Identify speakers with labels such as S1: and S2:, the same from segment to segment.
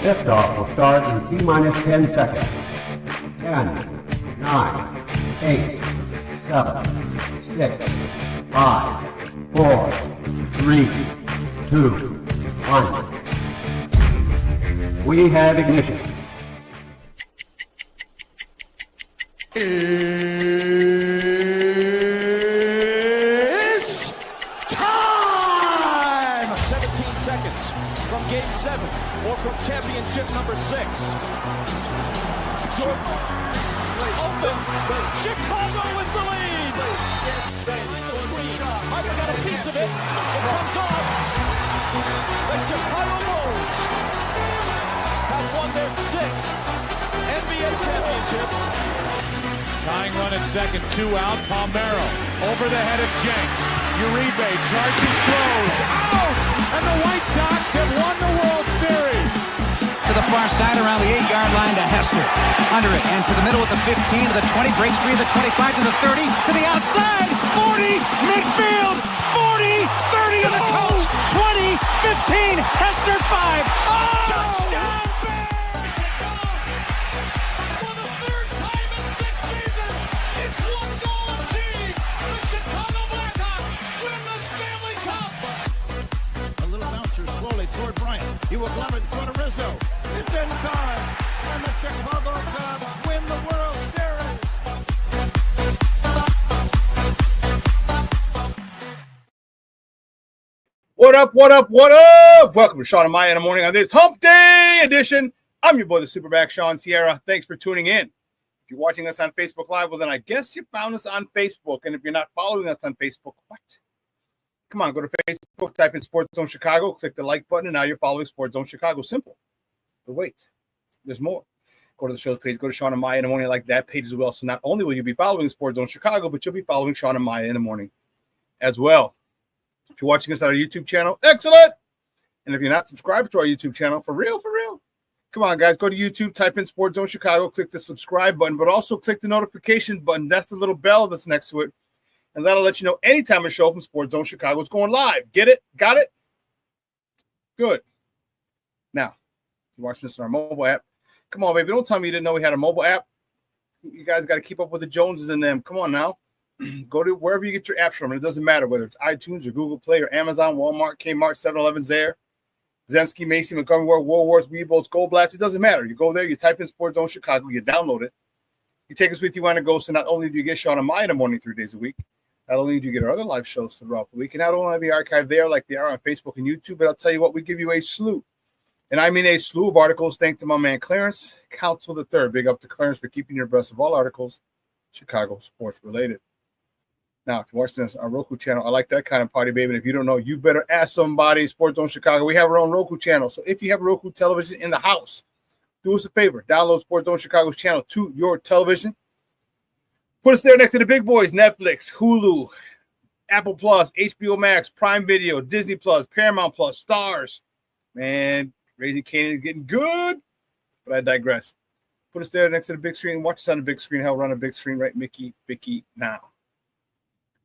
S1: Liftoff will start in T-minus 10 seconds. 10, 9, 8, 7, 6, 5, 4, 3, 2, 1. We have ignition.
S2: It's time! 17 seconds from Game 7 or from championship number 6. Open. Chicago with the lead. Harper got a piece of it. It comes off. The Chicago Bulls have won their 6th NBA championship.
S3: Tying run at second, 2 out. Palmero over the head of Jenks. Uribe charges, throws. Out! And the White Sox have won the World Series.
S4: To the far side around the 8-yard line to Hester. Under it and to the middle with the 15 to the 20. Breaks free to the 25 to the 30 to the outside. 40 midfield. 40 30 to the coast. 20 15. Hester 5. Oh! Touchdown!
S2: Toward Bryant. He will glove it in front of Rizzo. It's in time. And the Chicago Cubs win the World Series.
S5: What up, what up, what up? Welcome to Shawn and Maya in the morning on this Hump Day edition. I'm your boy, the SuperBack, Shawn Sierra. Thanks for tuning in. If you're watching us on Facebook Live, well, then I guess you found us on Facebook. And if you're not following us on Facebook, what? Come on, go to Facebook, type in Sports Zone Chicago, click the like button, and now you're following Sports Zone Chicago. Simple. But wait, there's more. Go to the show's page, go to Shawn and Maya in the morning, like that page as well. So not only will you be following Sports Zone Chicago, but you'll be following Shawn and Maya in the morning as well. If you're watching us on our YouTube channel, excellent. And if you're not subscribed to our YouTube channel, for real, come on, guys, go to YouTube, type in Sports Zone Chicago, click the subscribe button, but also click the notification button. That's the little bell that's next to it. And that'll let you know anytime a show from Sports Zone Chicago is going live. Get it? Got it? Good. Now, if you're watching this on our mobile app, come on, baby. Don't tell me you didn't know we had a mobile app. You guys got to keep up with the Joneses and them. Come on now. Go to wherever you get your apps from. It doesn't matter whether it's iTunes or Google Play or Amazon, Walmart, Kmart, 7-Eleven's there. Zemsky, Macy, Montgomery Ward, Woolworths, Weebles, Gold Blast. It doesn't matter. You go there, you type in Sports Zone Chicago, you download it. You take us with you on a go. So not only do you get Shawn and Maya in the morning 3 days a week, not only do you get our other live shows throughout the week, and not only are they archived there like they are on Facebook and YouTube, but I'll tell you what, we give you a slew. And I mean a slew of articles, thanks to my man Clarence, Counsel III. Big up to Clarence for keeping you abreast of all articles Chicago sports related. Now, if you're watching this on our Roku channel, I like that kind of party, baby. And if you don't know, you better ask somebody. Sports Zone Chicago. We have our own Roku channel. So if you have a Roku television in the house, do us a favor. Download Sports Zone Chicago's channel to your television. Put us there next to the big boys, Netflix, Hulu, Apple Plus, HBO Max, Prime Video, Disney Plus, Paramount Plus, Stars. Man, Raising Canaan is getting good, but I digress. Put us there next to the big screen. Watch us on the big screen. Hell, we're on the big screen, right, Mickey, Vicky, now.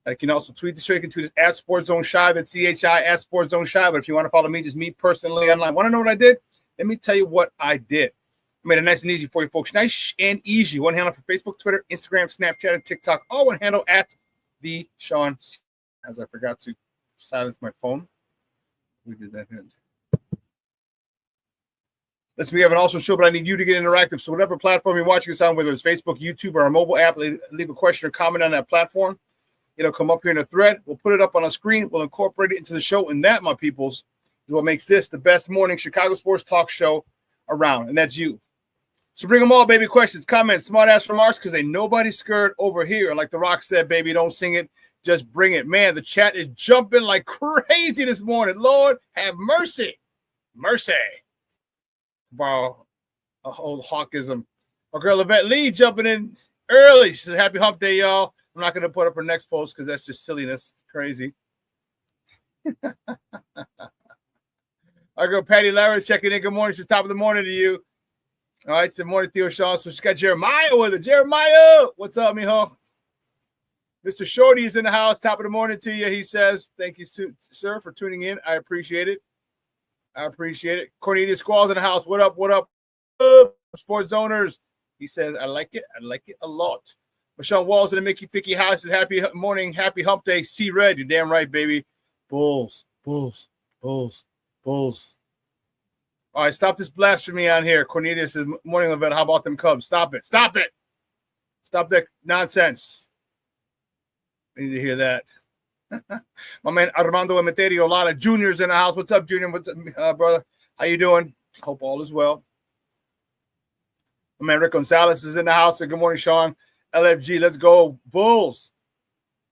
S5: I can also tweet the show. You can tweet us at Sports Zone Shy, that's CHI, at Sports Zone Shy. But if you want to follow me, just me personally online. Want to know what I did? Let me tell you what I did. I made it nice and easy for you folks. Nice and easy. One handle for Facebook, Twitter, Instagram, Snapchat, and TikTok. All one handle at the Shawn. As I forgot to silence my phone. We did that. Listen, we have an awesome show, but I need you to get interactive. So whatever platform you're watching us on, whether it's Facebook, YouTube, or our mobile app, leave a question or comment on that platform. It'll come up here in a thread. We'll put it up on a screen. We'll incorporate it into the show. And that, my peoples, is what makes this the best morning Chicago sports talk show around. And that's you. So bring them all, baby. Questions, comments, smart-ass remarks, because ain't nobody scared over here. Like The Rock said, baby, don't sing it. Just bring it. Man, the chat is jumping like crazy this morning. Lord, have mercy. Mercy. To borrow a whole hawkism. Our girl Yvette Lee jumping in early. She says, happy hump day, y'all. I'm not going to put up her next post because that's just silliness. It's crazy. Our girl Patty Lara checking in. Good morning. She's top of the morning to you. All right, good morning, Theo Shaw. So she's got Jeremiah with her. Jeremiah, what's up, mijo? Mr. Shorty is in the house. Top of the morning to you, he says. Thank you, sir, for tuning in. I appreciate it. I appreciate it. Cornelius Squalls in the house. What up? What up? Sports owners. He says, I like it. I like it a lot. Michelle Walls in the Mickey Ficky house says, happy morning. Happy hump day. See red. You're damn right, baby. Bulls. Bulls. Bulls. Bulls. All right, stop this blasphemy on here. Cornelius says, morning event. How about them Cubs? Stop it. Stop it. Stop that nonsense. I need to hear that. My man Armando Emeterio Lala Jr.'s in the house. What's up, Junior? What's up, brother? How you doing? Hope all is well. My man Rick Gonzalez is in the house. Good morning, Shawn. LFG, let's go. Bulls.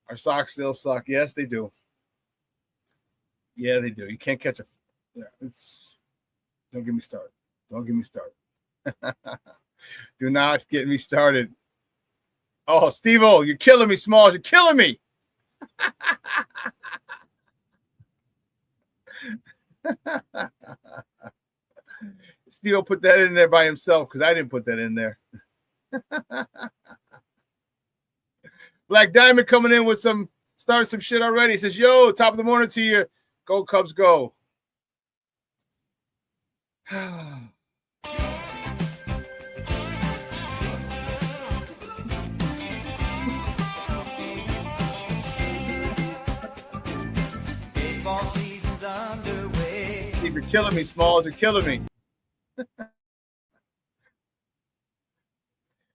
S5: Our socks still suck. Yes, they do. Yeah, they do. You can't catch a. Yeah, don't get me started. Don't get me started. Do not get me started. Oh, Steve-O, you're killing me, Smalls. You're killing me. Steve-O put that in there by himself because I didn't put that in there. Black Diamond coming in with starting some shit already. He says, yo, top of the morning to you. Go Cubs, go.
S2: Baseball season's underway.
S5: You're killing me, Smalls. You're killing me.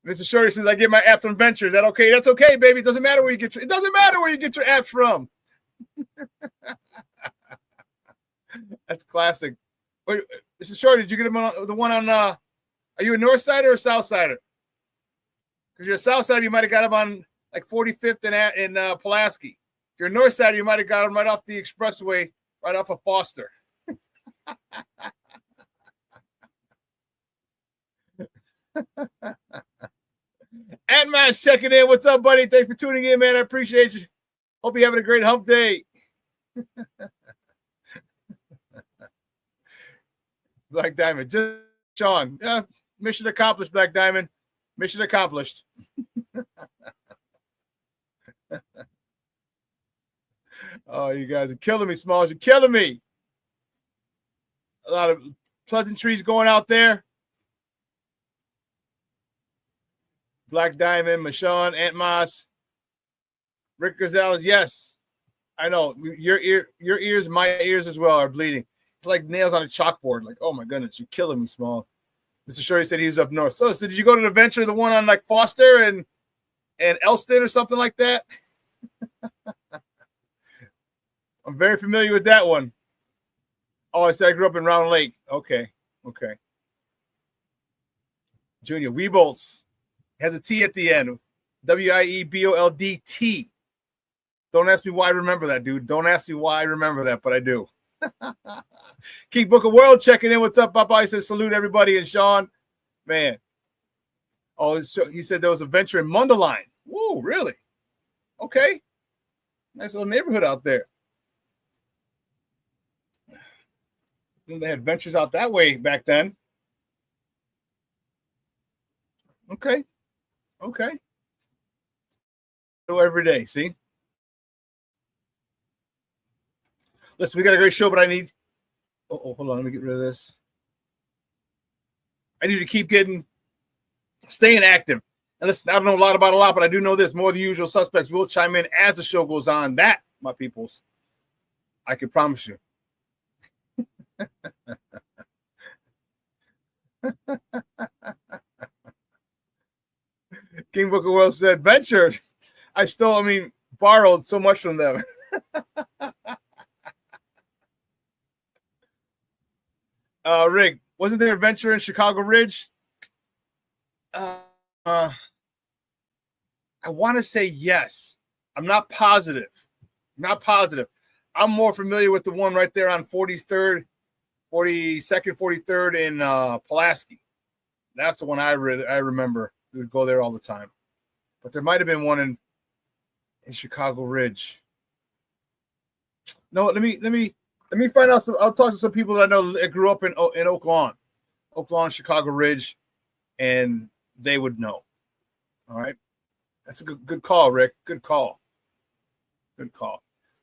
S5: Mr. Shorty says, I get my app from Venture. Is that okay? That's okay, baby. It doesn't matter where you get your apps from. That's classic. Wait, Mr. Shorty, did you get him on the one on are you a North Sider or South Sider? Because you're a South Sider, you might have got him on like 45th in Pulaski. If you're a North Sider, you might have got him right off the expressway, right off of Foster. Ant-Man's checking in. What's up, buddy? Thanks for tuning in, man. I appreciate you. Hope you're having a great hump day. Black Diamond. Just Shawn. Yeah, mission accomplished, Black Diamond. Mission accomplished. Oh, you guys are killing me, Smalls. You're killing me. A lot of pleasantries going out there. Black Diamond, Michonne, Aunt Moss, Rick Gonzalez. Yes, I know. Your ears, my ears as well are bleeding. It's like nails on a chalkboard. Like, oh my goodness, you're killing me, Small. Mr. Shirley said he was up north. So did you go to the Venture, the one on like Foster and Elston or something like that? I'm very familiar with that one. Oh, I said I grew up in Round Lake. Okay. Junior, Weebolts. Has a T at the end. Wiebold-T. Don't ask me why I remember that, dude. Don't ask me why I remember that, but I do. King Book of World checking in. What's up, Popeye? He says, salute everybody. And Shawn, man. Oh, so he said there was a Venture in Mundelein. Whoa, really? Okay. Nice little neighborhood out there. They had Ventures out that way back then. Okay. Do every day, see? Listen, we got a great show, but I need... Oh, hold on. Let me get rid of this. I need to keep staying active. And listen, I don't know a lot about a lot, but I do know this. More of the usual suspects will chime in as the show goes on. That, my peoples, I can promise you. King Book of World said, Venture. Borrowed so much from them. Rick, wasn't there a Venture in Chicago Ridge? I want to say yes. I'm not positive. I'm more familiar with the one right there on 42nd, 43rd in Pulaski. That's the one I remember. We would go there all the time. But there might have been one in Chicago Ridge. No, let me find out. I'll talk to some people that I know that grew up in Oak Lawn, Chicago Ridge, and they would know. All right, that's a good call, Rick. Good call.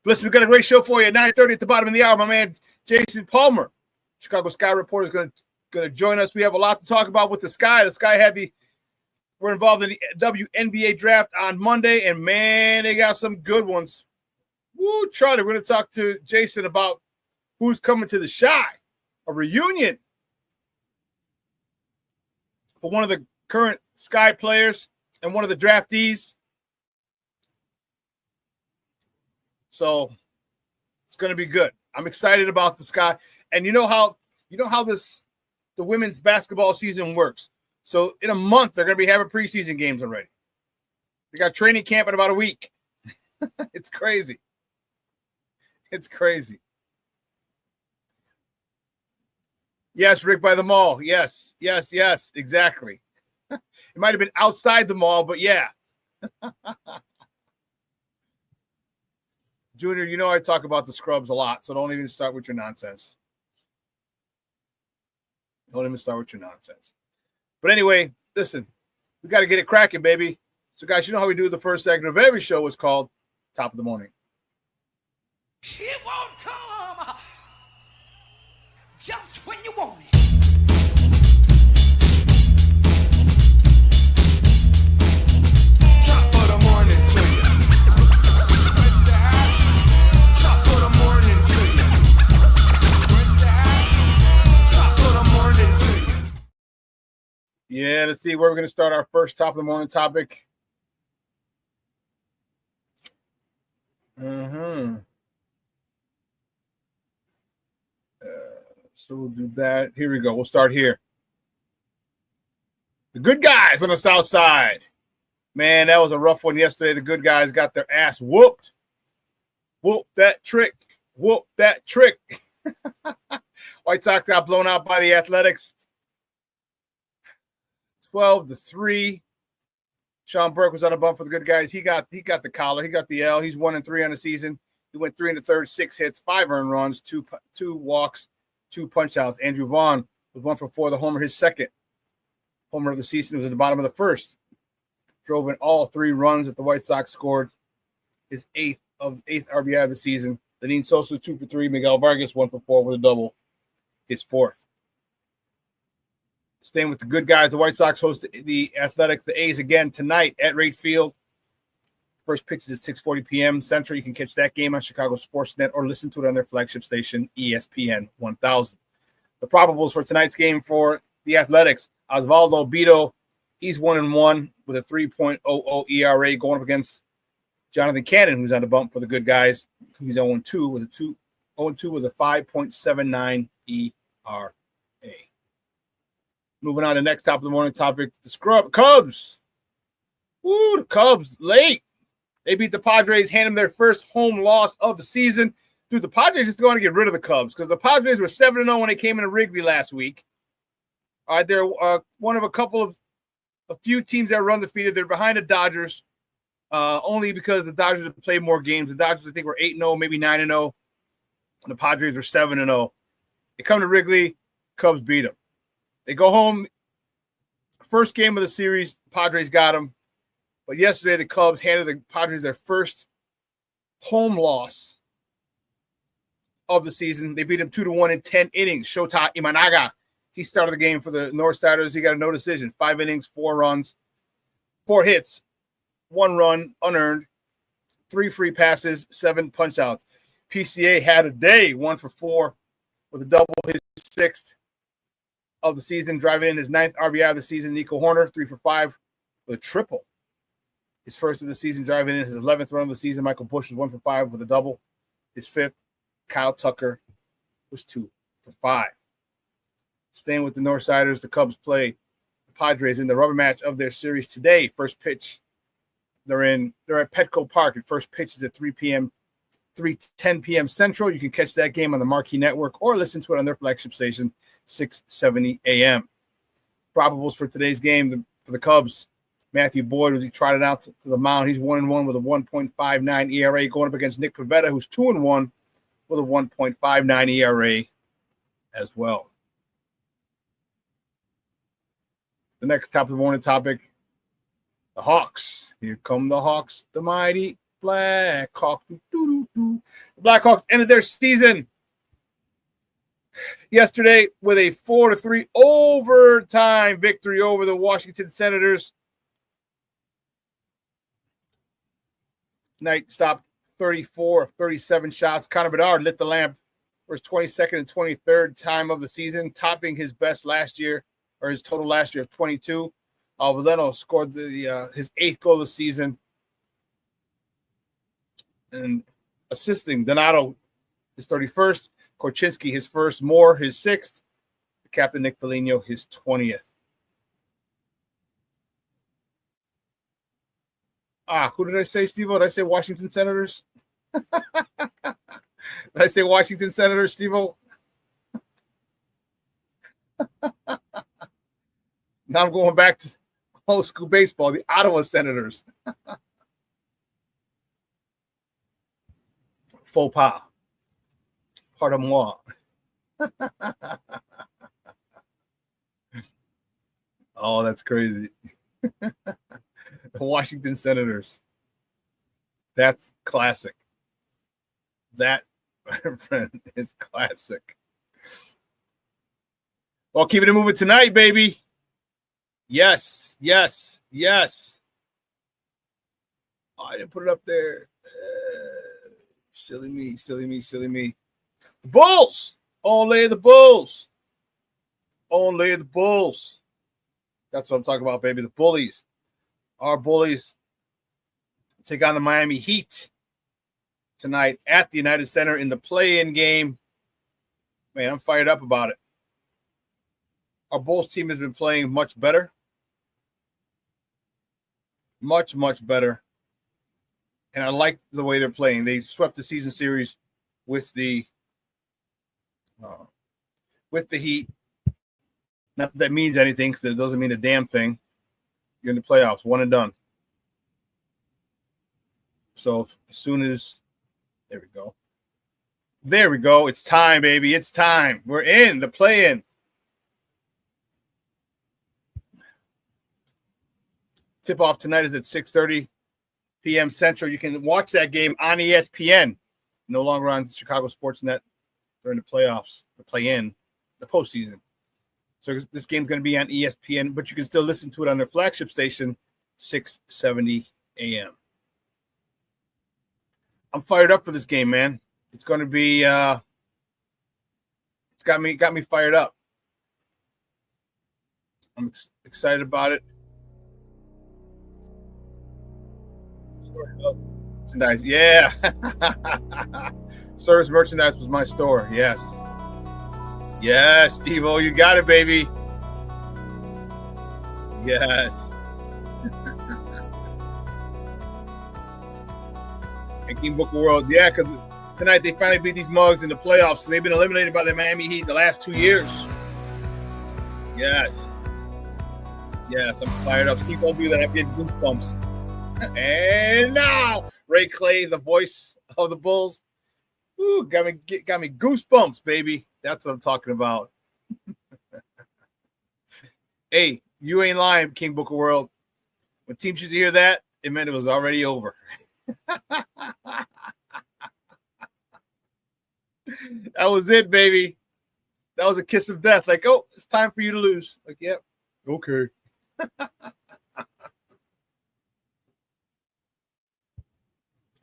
S5: Listen, we've got a great show for you at 9:30 at the bottom of the hour. My man Jason Palmer Chicago Sky reporter, is going to join us. We have a lot to talk about with the Sky. The Sky we're involved in the WNBA draft on Monday, and man, they got some good ones. Woo, Charlie, we're going to talk to Jason about who's coming to the Shy, a reunion for one of the current Sky players and one of the draftees. So it's going to be good. I'm excited about the Sky. And you know how the women's basketball season works. So in a month, they're going to be having preseason games already. They got training camp in about a week. It's crazy. It's crazy. Yes, Rick by the mall. Yes, exactly. It might have been outside the mall, but yeah. Junior, you know I talk about the scrubs a lot, so don't even start with your nonsense. Don't even start with your nonsense. But anyway, listen, we got to get it cracking, baby. So, guys, you know how we do the first segment of every show is called Top of the Morning.
S6: It won't come just when you want it.
S7: Top of the morning to you. Top of the morning to you. Top of the morning to you.
S5: Yeah, let's see where we're going to start our first top of the morning topic. So we'll do that. Here we go. We'll start here. The good guys on the South Side. Man, that was a rough one yesterday. The good guys got their ass whooped. Whoop that trick. Whoop that trick. White Sox got blown out by the Athletics. 12-3. Shawn Burke was on a bump for the good guys. He got the collar. He got the L. He's 1-3 on the season. He went 3 1/3, 6 hits, 5 earned runs, 2 walks, 2 punch outs. Andrew Vaughn was 1 for 4. The homer, his second homer of the season, was at the bottom of the first. Drove in all 3 runs that the White Sox scored. His 8th RBI of the season. Lenine Sosa 2 for 3. Miguel Vargas 1 for 4 with a double. His 4th. Staying with the good guys, the White Sox host the Athletics, the A's again tonight at Wright Field. First pitch is at 6:40 p.m. Central. You can catch that game on Chicago Sportsnet or listen to it on their flagship station, ESPN 1000. The probables for tonight's game for the Athletics, Osvaldo Bido, he's 1-1 with a 3.00 ERA going up against Jonathan Cannon, who's on the bump for the good guys. He's 0-2 with a 5.79 ERA. Moving on to the next top of the morning topic, the Cubs. Woo, the Cubs late. They beat the Padres, hand them their first home loss of the season. Dude, the Padres just going to get rid of the Cubs because the Padres were 7-0 when they came into Wrigley last week. All right, they're one of a few teams that were undefeated. They're behind the Dodgers, only because the Dodgers have played more games. The Dodgers, I think, were 8-0, maybe 9-0. And the Padres were 7-0. They come to Wrigley, Cubs beat them. They go home. First game of the series, the Padres got them. But yesterday, the Cubs handed the Padres their first home loss of the season. They beat them 2-1 in 10 innings. Shota Imanaga, he started the game for the Northsiders. He got a no decision. 5 innings, 4 runs, 4 hits, 1 run unearned, 3 free passes, 7 punch outs. PCA had a day, 1 for 4 with a double, his 6th of the season, driving in his 9th RBI of the season. Nico Horner, 3 for 5 with a triple. His first of the season, driving in his 11th run of the season. Michael Busch was 1 for 5 with a double. His 5th. Kyle Tucker was 2 for 5. Staying with the Northsiders, the Cubs play the Padres in the rubber match of their series today. First pitch, they're at Petco Park. And first pitch is at 3:10 p.m. Central. You can catch that game on the Marquee Network or listen to it on their flagship station, 6:70 a.m. Probables for today's game for the Cubs. Matthew Boyd, as he trotted out to the mound, he's 1-1 with a 1.59 ERA, going up against Nick Pivetta, who's 2-1 with a 1.59 ERA as well. The next top of the morning topic, the Hawks. Here come the Hawks, the mighty Black Hawks. The Blackhawks ended their season yesterday with a 4-3 overtime victory over the Washington Senators. Knight stopped 34 of 37 shots. Connor Bedard lit the lamp for his 22nd and 23rd time of the season, topping his best last year, or his total last year of 22. Valeno scored his 8th goal of the season. And assisting Donato his 31st, Korchinski his first, Moore his 6th, Captain Nick Foligno his 20th. Who did I say, Steve-O? Did I say Washington Senators? Did I say Washington Senators, Steve-O? Now I'm going back to old school baseball, the Ottawa Senators. Faux pas. Pardon moi. Oh, that's crazy. The Washington Senators. That's classic. That, my friend, is classic. Well, keeping it moving tonight, baby. Yes. Oh, I didn't put it up there. Silly me. The Bulls. Only the Bulls. That's what I'm talking about, baby. The Bullies. Our Bullies take on the Miami Heat tonight at the United Center in the play-in game. Man, I'm fired up about it. Our Bulls team has been playing much better. Much better. And I like the way they're playing. They swept the season series with the Heat. Not that means anything, because it doesn't mean a damn thing. You're in the playoffs, one and done. So as soon as there we go. It's time, baby. It's time. We're in the play-in. Tip-off tonight is at 6:30 p.m. Central. You can watch that game on ESPN. No longer on Chicago Sportsnet during the playoffs, the play-in, the postseason. So this game's going to be on ESPN, but you can still listen to it on their flagship station, 670 a.m. I'm fired up for this game, man. It's going to be it's got me fired up. I'm excited about it. Merchandise, yeah. Service merchandise was my store. Yes, Steve-O, you got it, baby. Yes. And King Book of World, yeah, because tonight they finally beat these mugs in the playoffs. So they've been eliminated by the Miami Heat the last 2 years. Yes, I'm fired up. Steve, don't do that. I'm getting goosebumps. And now, Ray Clay, the voice of the Bulls. Ooh, got me goosebumps, baby. That's what I'm talking about. Hey, you ain't lying, King Book of World. When teams used to hear that, it meant it was already over. That was it, baby. That was a kiss of death. Like, oh, it's time for you to lose. Like, yep. Okay.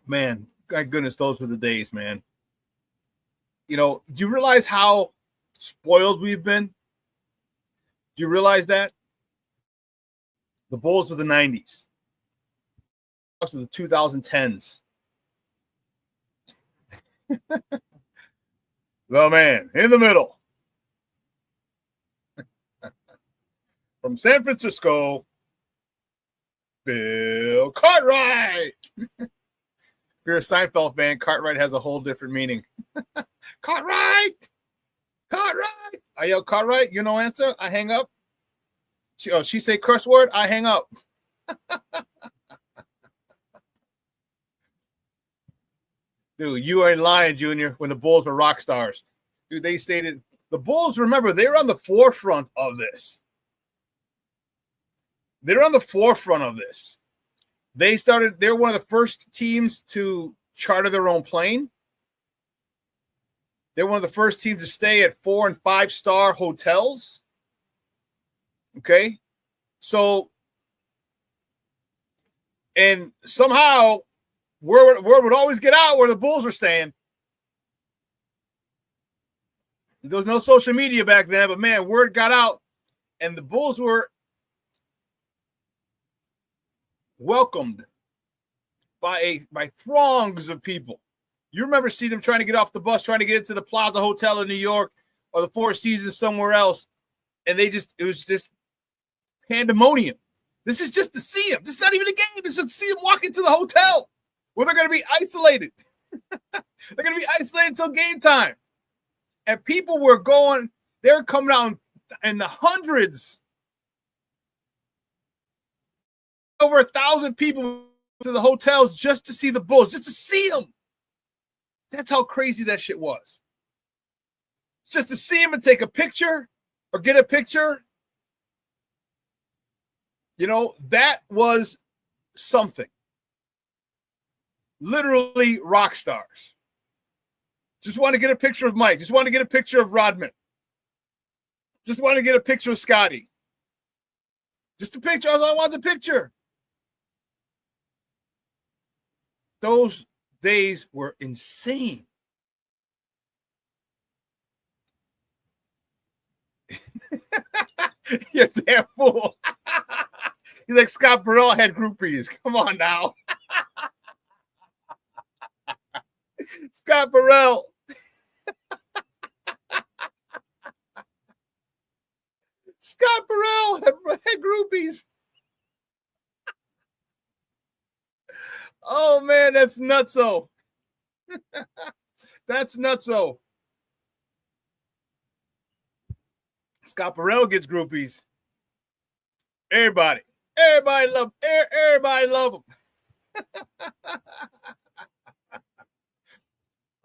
S5: Man, my goodness, those were the days, man. You know, do you realize how spoiled we've been? Do you realize that? The Bulls of the 90s. Of the 2010s. The man in the middle. From San Francisco, Bill Cartwright. If you're a Seinfeld fan, Cartwright has a whole different meaning. Cartwright! I yell, Cartwright, you no answer? I hang up. She say curse word? I hang up. Dude, you ain't lying, Junior, when the Bulls were rock stars. Dude, they stated, the Bulls, remember, they were on the forefront of this. They're on the forefront of this. They're one of the first teams to charter their own plane. They're one of the first teams to stay at 4- and 5-star hotels. Okay. So, and somehow word would always get out where the Bulls were staying. There was no social media back then, but man, word got out, and the Bulls were welcomed by throngs of people. You remember seeing them trying to get off the bus, trying to get into the Plaza Hotel in New York or the Four Seasons somewhere else, and it was just pandemonium. This is just to see them. This is not even a game. This is to see them walk into the hotel where they're going to be isolated. They're going to be isolated until game time. And people were going, they're coming out in the hundreds. Over 1,000 people to the hotels just to see the Bulls, just to see them. That's how crazy that shit was. Just to see them and take a picture or get a picture. You know, that was something. Literally rock stars. Just want to get a picture of Mike. Just want to get a picture of Rodman. Just want to get a picture of Scotty. Just a picture. All I want is a picture. Those days were insane. You damn fool. He's like Scott Burrell had groupies. Come on now. Scott Burrell. Scott Burrell had groupies. Oh, man, that's nutso. That's nutso. Scott Burrell gets groupies. Everybody love him.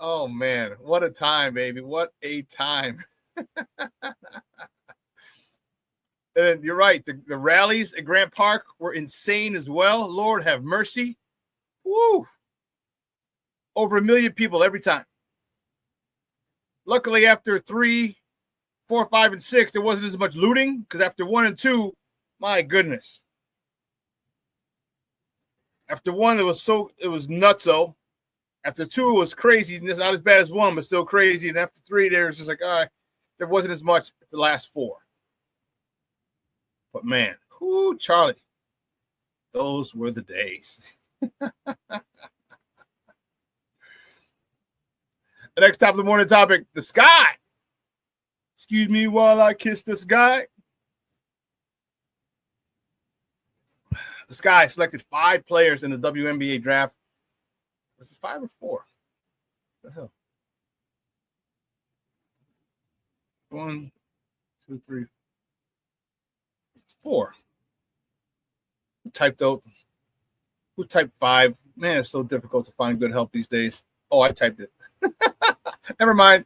S5: Oh, man, what a time, baby. What a time. And you're right. The rallies at Grant Park were insane as well. Lord have mercy. Woo! Over 1 million people every time. Luckily, after 3, 4, 5, and 6, there wasn't as much looting because after 1 and 2, my goodness. After 1, it was nutso. After 2, it was crazy. And it's not as bad as 1, but still crazy. And after 3, there was just like, all right, there wasn't as much the last 4. But man, whoo, Charlie, those were the days. The next top of the morning topic, the sky. Excuse me while I kiss the sky. The Sky selected 5 players in the WNBA draft. Was it 5 or 4? What the hell? 1, 2, 3. It's 4. Who typed 5? Man, it's so difficult to find good help these days. Oh, I typed it. Never mind.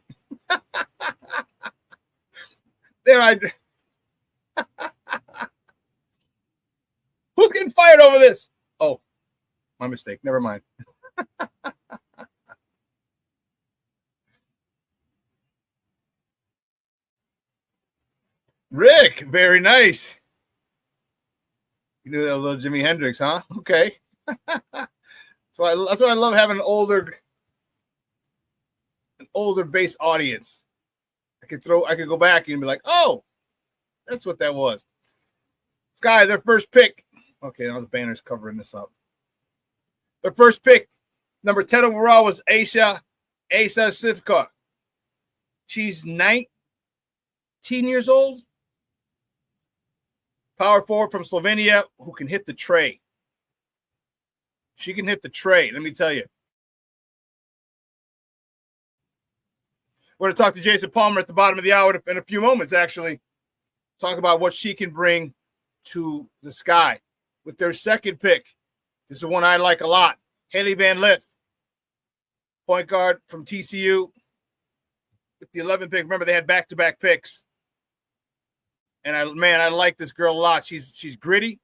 S5: Who's getting fired over this? Oh, my mistake. Never mind. Rick, very nice. You knew that was little Jimi Hendrix, huh? Okay. That's why I love having an older base audience. I could go back and be like, oh, that's what that was. Sky, their first pick. Okay, now the banner's covering this up. Their first pick, number 10 overall, was Asa Sivka. She's 19 years old. Power forward from Slovenia who can hit the tray. She can hit the tray, let me tell you. We're going to talk to Jason Palmer at the bottom of the hour in a few moments, actually. Talk about what she can bring to the Sky. With their second pick, this is one I like a lot. Haley Van Lith, point guard from TCU. With the 11th pick, remember they had back-to-back picks. And I like this girl a lot. She's gritty.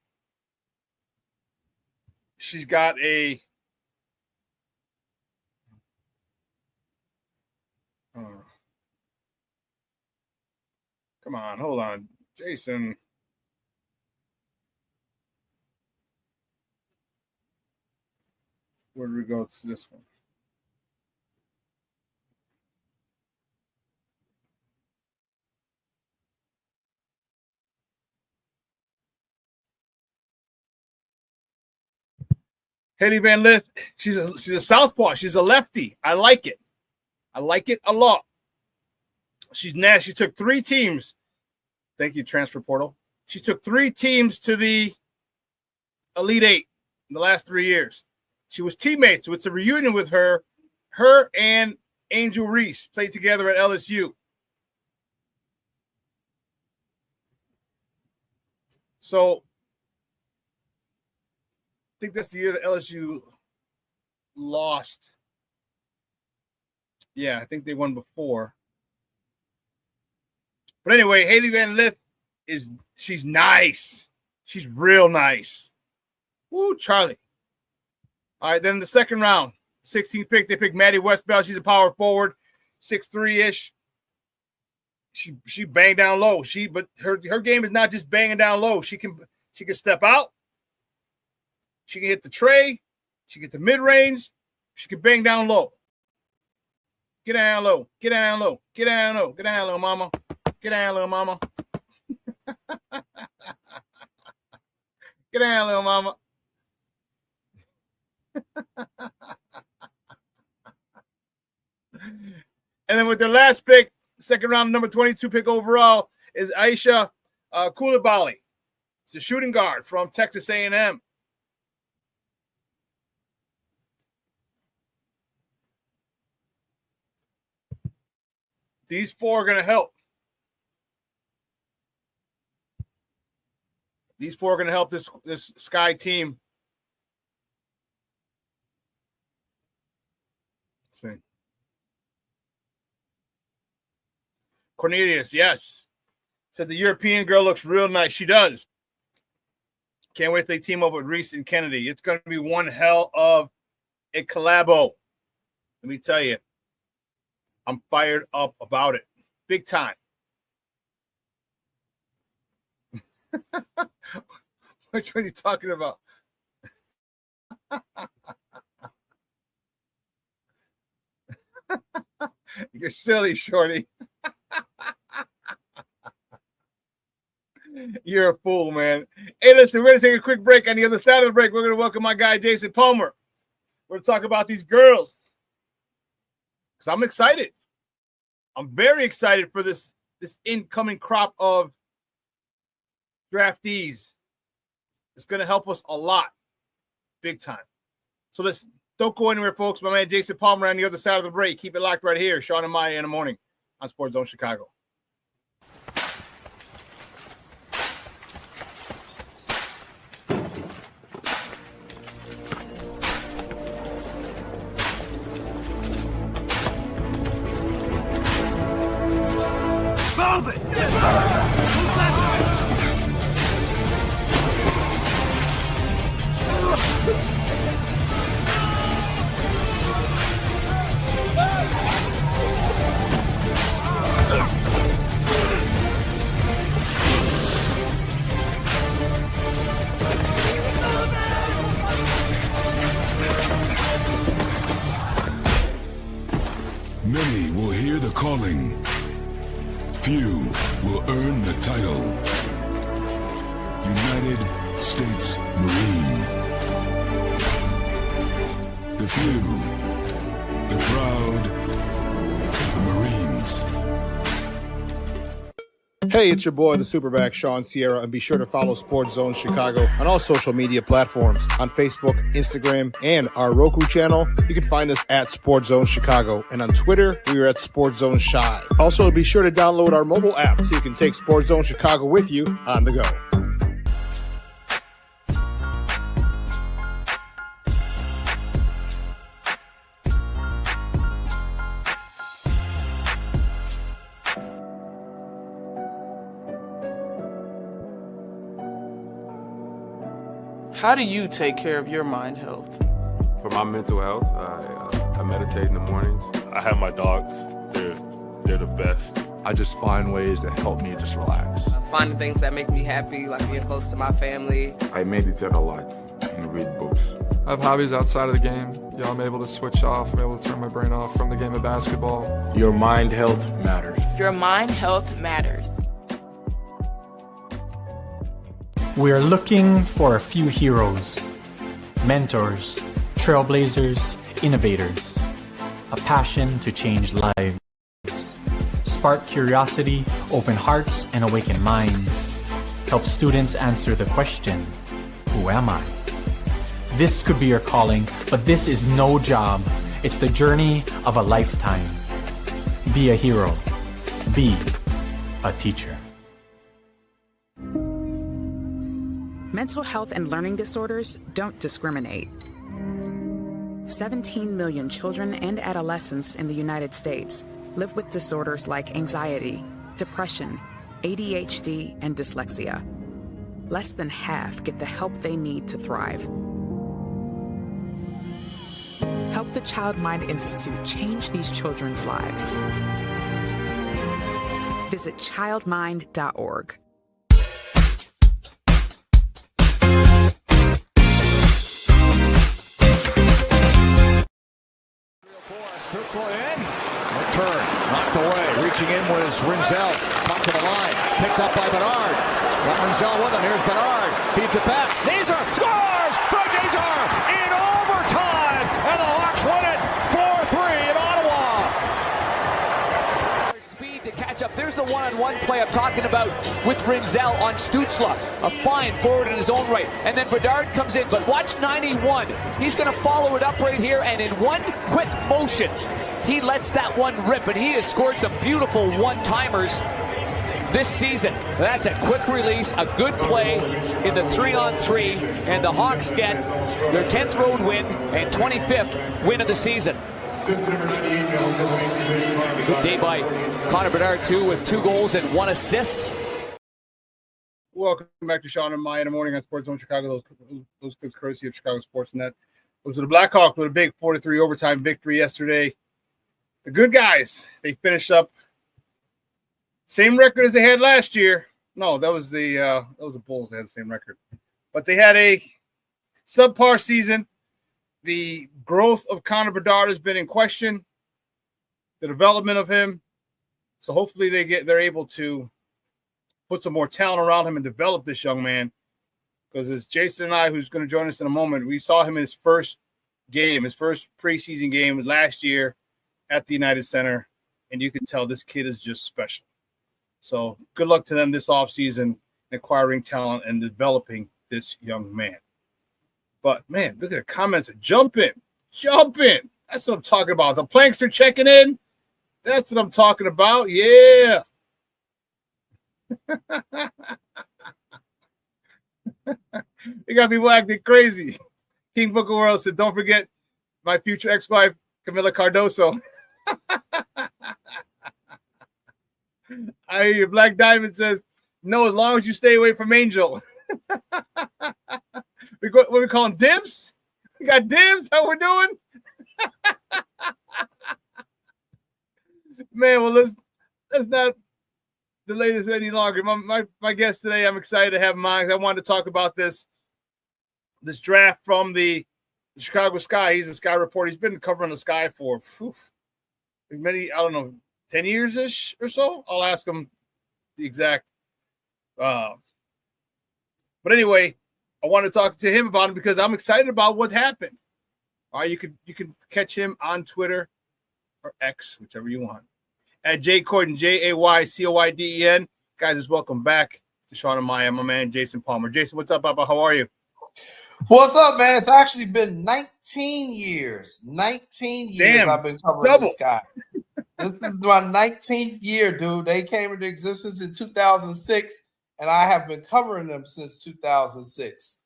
S5: She's got Come on, hold on. Jason. Where do we go to this one? Haley Van Lith, she's a southpaw. She's a lefty. I like it. I like it a lot. She's nasty. She took 3 teams. Thank you, Transfer Portal. She took 3 teams to the Elite 8 in the last 3 years. She was teammates. So it's a reunion with her. Her and Angel Reese played together at LSU. So I think that's the year that LSU lost. Yeah, I think they won before. But anyway, Haley Van Lith she's nice. She's real nice. Woo, Charlie. All right, then in the second round, 16th pick, they picked Maddie Westbell. She's a power forward, 6'3"-ish. She banged down low. But her game is not just banging down low. She can step out. She can hit the tray. She can get the mid-range. She can bang down low. Get down low. Get down low. Get down low. Get down low, mama. Get down low, mama. Get down low, mama. And then with their last pick, second round, number 22 pick overall, is Aisha Coulibaly. It's a shooting guard from Texas A&M. These 4 are going to help. These 4 are going to help this Sky team. Let's see. Cornelius, yes. Said the European girl looks real nice. She does. Can't wait till they team up with Reese and Kennedy. It's going to be one hell of a collabo. Let me tell you. I'm fired up about it. Big time. Which one are you talking about? You're silly, Shorty. You're a fool, man. Hey, listen, we're going to take a quick break. On the other side of the break, we're going to welcome my guy, Jason Palmer. We're going to talk about these girls. Because I'm excited. I'm very excited for this incoming crop of draftees. It's going to help us a lot. Big time. So listen, don't go anywhere, folks. My man Jason Palmer on the other side of the break. Keep it locked right here. Shawn and Maya in the morning on Sports Zone Chicago.
S8: Many will hear the calling. Few will earn the title. United States Marine. The few, the proud, the Marines.
S5: Hey, it's your boy, the SuperBack, Shawn Sierra, and be sure to follow Sports Zone Chicago on all social media platforms, on Facebook, Instagram, and our Roku channel. You can find us at Sports Zone Chicago, and on Twitter, we are at Sports Zone Shy. Also, be sure to download our mobile app so you can take Sports Zone Chicago with you on the go.
S9: How do you take care of your mind health?
S10: For my mental health, I meditate in the mornings.
S11: I have my dogs. They're the best.
S10: I just find ways that help me just relax.
S11: Finding things that make me happy, like being close to my family.
S12: I meditate a lot and read books.
S13: I have hobbies outside of the game. I'm able to switch off. I'm able to turn my brain off from the game of basketball.
S12: Your mind health matters.
S14: Your mind health matters.
S15: We are looking for a few heroes, mentors, trailblazers, innovators, a passion to change lives, spark curiosity, open hearts, and awaken minds, help students answer the question, who am I? This could be your calling, but this is no job. It's the journey of a lifetime. Be a hero. Be a teacher.
S16: Mental health and learning disorders don't discriminate. 17 million children and adolescents in the United States live with disorders like anxiety, depression, ADHD, and dyslexia. Less than half get the help they need to thrive. Help the Child Mind Institute change these children's lives. Visit childmind.org.
S3: Stutzla in. A turn. Knocked away. Reaching in was Rinzel. Top to the line. Picked up by Bernard. Got Rinzel with him. Here's Bernard. Feeds it back. Nazar scores from Nazar in overtime. And the Hawks win it 4-3 in Ottawa.
S17: Speed to catch up. There's the one-on-one play I'm talking about with Rinzel on Stutzla. A fine forward in his own right. And then Bernard comes in. But watch 91. He's going to follow it up right here. And in one quick motion, he lets that one rip. And he has scored some beautiful one-timers this season. That's a quick release, a good play in the 3-on-3, and the Hawks get their 10th road win and 25th win of the season. Good day by Connor Bedard, too, with 2 goals and 1 assist.
S5: Welcome back to Shawn and Maya in the morning on Sports Zone Chicago. Those clips courtesy of Chicago Sports Net. Those are the Blackhawks with a big 4-3 overtime victory yesterday. The good guys, they finished up same record as they had last year. No, that was the Bulls. They had the same record, but they had a subpar season. The growth of Connor Bedard has been in question. The development of him. So hopefully they're able to put some more talent around him and develop this young man. Because as Jason and I, who's going to join us in a moment, we saw him in his first game, his first preseason game last year at the United Center, and you can tell this kid is just special. So good luck to them this offseason in acquiring talent and developing this young man. But, man, look at the comments. Jump in. That's what I'm talking about. The planks are checking in. That's what I'm talking about. Yeah. You got people acting crazy. King Booker World said, don't forget my future ex-wife, Camila Cardoso. I hear you. Black Diamond says, no, as long as you stay away from Angel. What we calling dibs? We got dibs? How we're doing? Man, well, let's not delay this any longer. My guest today, I'm excited to have him on. I wanted to talk about this draft from the Chicago Sky. He's a Sky reporter. He's been covering the Sky for many, 10 years-ish or so. I'll ask him the exact. But anyway, I want to talk to him about it because I'm excited about what happened. All right, you can catch him on Twitter or X, whichever you want, at Jay Coyden, JayCoyden. Guys, welcome back to Shawn and Maya. My man Jason Palmer. Jason, what's up, Papa? How are you?
S18: What's up, man? It's actually been 19 years. 19 years I've been covering the Sky. This is my 19th year, dude. They came into existence in 2006, and I have been covering them since 2006.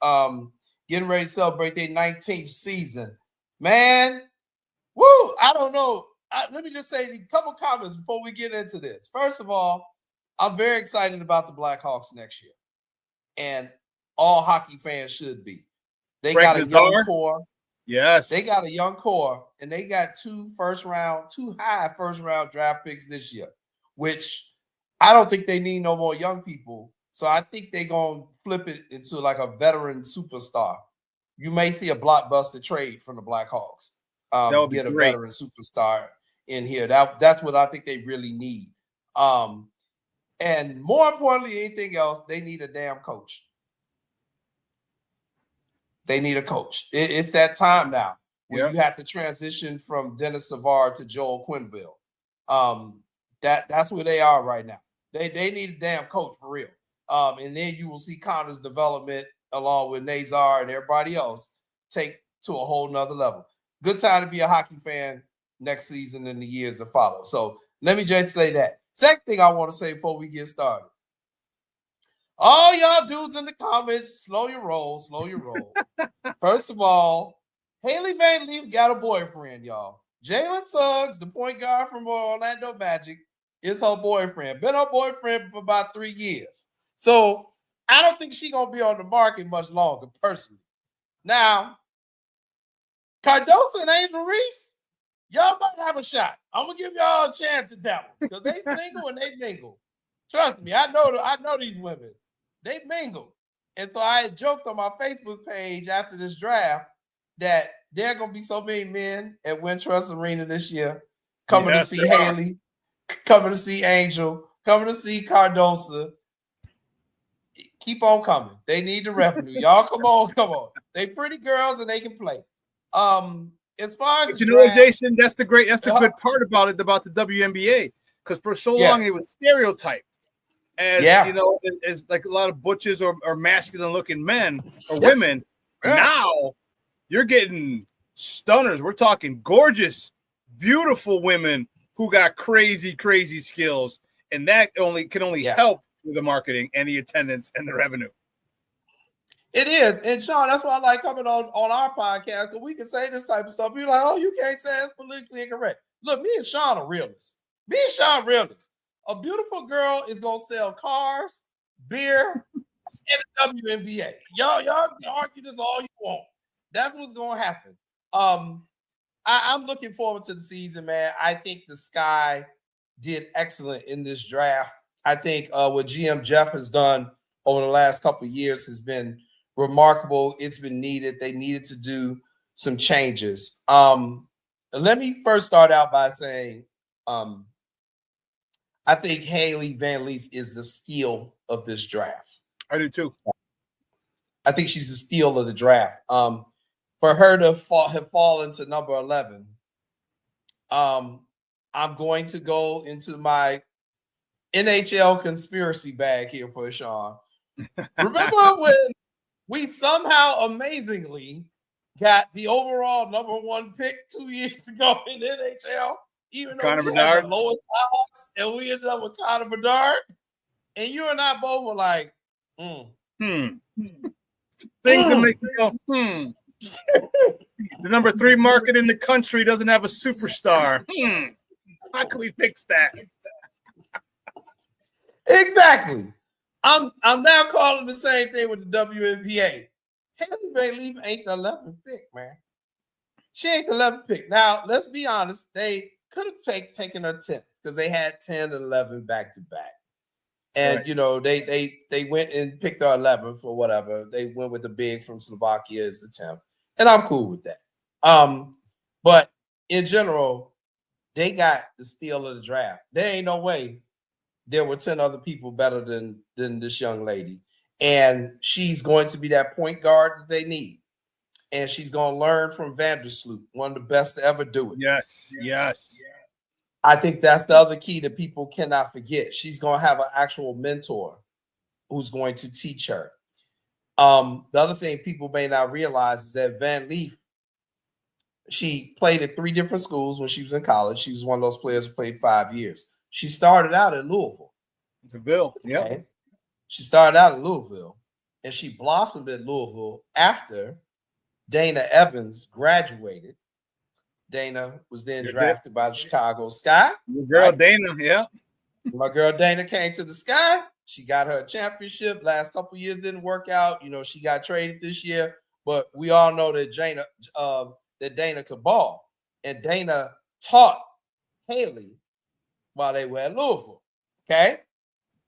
S18: Getting ready to celebrate their 19th season. Man, woo, I don't know. Let me just say a couple comments before we get into this. First of all, I'm very excited about the Blackhawks next year, and all hockey fans should be. They got a young core.
S5: Yes.
S18: They got a young core, and they got two high first-round draft picks this year, which I don't think they need no more young people. So I think they're going to flip it into like a veteran superstar. You may see a blockbuster trade from the Blackhawks.
S5: That would be
S18: get a
S5: great.
S18: veteran superstar in here. That's what I think they really need. And more importantly, anything else, they need a damn coach. They need a coach. It's that time now where you have to transition from Dennis Savard to Joel Quenneville. That's where they are right now. They need a damn coach for real. And then you will see Connor's development along with Nazar and everybody else take to a whole nother level. Good time to be a hockey fan next season and the years to follow. So let me just say that. Second thing I want to say before we get started. All y'all dudes in the comments, slow your roll, slow your roll. First of all, Haley Van Leaf got a boyfriend, y'all. Jalen Suggs, the point guard from Orlando Magic, is her boyfriend. Been her boyfriend for about 3 years. So I don't think she's going to be on the market much longer, personally. Now, Cardoso and Angel Reese, y'all might have a shot. I'm going to give y'all a chance at that one because they single and they mingle. Trust me, I know these women. They mingle. And so I had joked on my Facebook page after this draft that there are going to be so many men at Wintrust Arena this year coming to see Haley, coming to see Angel, coming to see Cardoso. Keep on coming. They need the revenue. Y'all come on. They pretty girls and they can play. As far as
S5: you know what, Jason, that's the good part about it, about the WNBA, because for so long it was stereotyped as you know, as like a lot of butches or masculine looking men or women. Now you're getting stunners. We're talking gorgeous, beautiful women who got crazy skills, and that can only help with the marketing and the attendance and the revenue.
S18: It is. And Shawn, that's why I like coming on our podcast, because we can say this type of stuff. You're like, oh, you can't say it's politically incorrect. Look, me and Shawn are realists. A beautiful girl is going to sell cars, beer, and the WNBA. Y'all can argue this all you want. That's what's going to happen. I'm looking forward to the season, man. I think the Sky did excellent in this draft. I think what GM Jeff has done over the last couple of years has been remarkable. It's been needed. They needed to do some changes. Let me first start out by saying I think Haley Van Leef is the steal of this draft.
S5: I do too.
S18: I think she's the steal of the draft. For her to have fallen to number 11, I'm going to go into my NHL conspiracy bag here for Shawn. Remember when we somehow amazingly got the overall number 1 pick 2 years ago in NHL, even though we had the lowest odds, and we ended up with Connor Bedard? And you and I both were like,
S5: Things that make you go, The number 3 market in the country doesn't have a superstar. How can we fix that?
S18: Exactly. I'm now calling the same thing with the WNBA. Haley Van Leef ain't the 11th pick, man. She ain't the 11th pick. Now, let's be honest. They could have taken her 10th because they had 10 and 11 back to back. And, you know, they went and picked her 11th or whatever. They went with the big from Slovakia as the 10th. And I'm cool with that. But in general, they got the steal of the draft. There ain't no way there were 10 other people better than this young lady. And she's going to be that point guard that they need. And she's going to learn from Vandersloot, one of the best to ever do it.
S5: Yes.
S18: I think that's the other key that people cannot forget. She's going to have an actual mentor who's going to teach her. The other thing people may not realize is that Van Leef, she played at 3 different schools when she was in college. She was one of those players who played 5 years. She started out at Louisville.
S5: Okay.
S18: She started out at Louisville, and she blossomed at Louisville after Dana Evans graduated. Dana was then drafted by the Chicago Sky.
S5: Your girl Dana, yeah.
S18: My girl Dana came to the Sky. She got her championship. Last couple years didn't work out. You know, she got traded this year, but we all know that Dana could ball, and Dana taught Haley while they were at Louisville. Okay,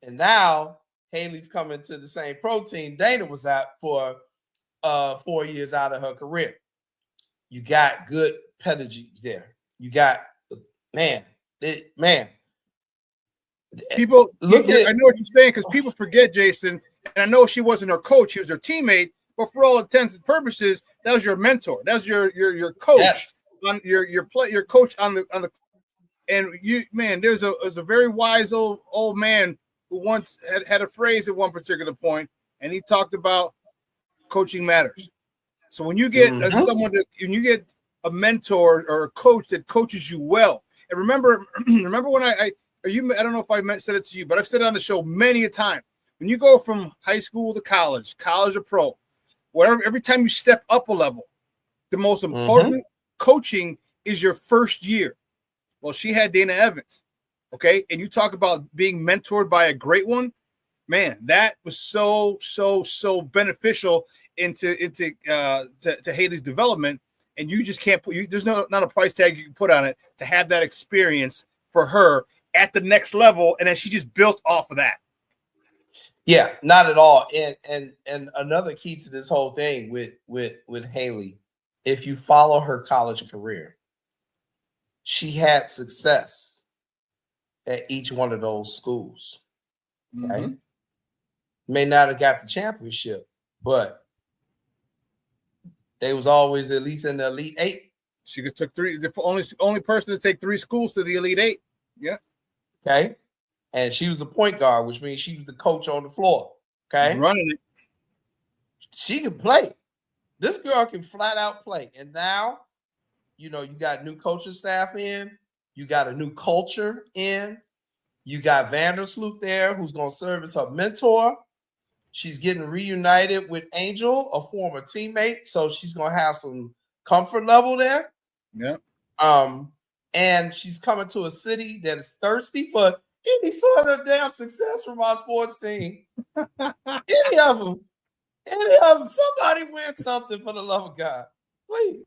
S18: And now Haley's coming to the same pro team Dana was at for 4 years out of her career. You got good pedigree there. You got
S5: People
S18: look at.
S5: I know what you're saying because people forget, Jason. And I know she wasn't her coach; she was her teammate. But for all intents and purposes, that was your mentor. That was your coach.
S18: Yes.
S5: On your coach on the. And there's a very wise old man who once had a phrase at one particular point, and he talked about coaching matters. So when you get when you get a mentor or a coach that coaches you well, and remember when I don't know if I said it to you, but I've said it on the show many a time. When you go from high school to college to pro, whatever, every time you step up a level, the most important coaching is your first year. Well, she had Dana Evans, okay? And you talk about being mentored by a great one, man, that was so beneficial to Haley's development. And you just can't there's not a price tag you can put on it to have that experience for her at the next level. And then she just built off of that.
S18: Yeah, not at all. And another key to this whole thing with Haley, if you follow her college career, she had success at each one of those schools. Okay. May not have got the championship, but they was always at least in the Elite Eight.
S5: She took three, the only person to take 3 schools to the Elite Eight. Yeah.
S18: Okay. And she was a point guard, which means she was the coach on the floor. Okay.
S5: Running it.
S18: She can play. This girl can flat out play. And now, you got new coaching staff in, you got a new culture in, you got Vandersloot there who's going to serve as her mentor. She's getting reunited with Angel, a former teammate. So she's going to have some comfort level there.
S5: Yeah.
S18: And she's coming to a city that is thirsty for any sort of damn success from our sports team. Any of them. Somebody win something for the love of God. Please.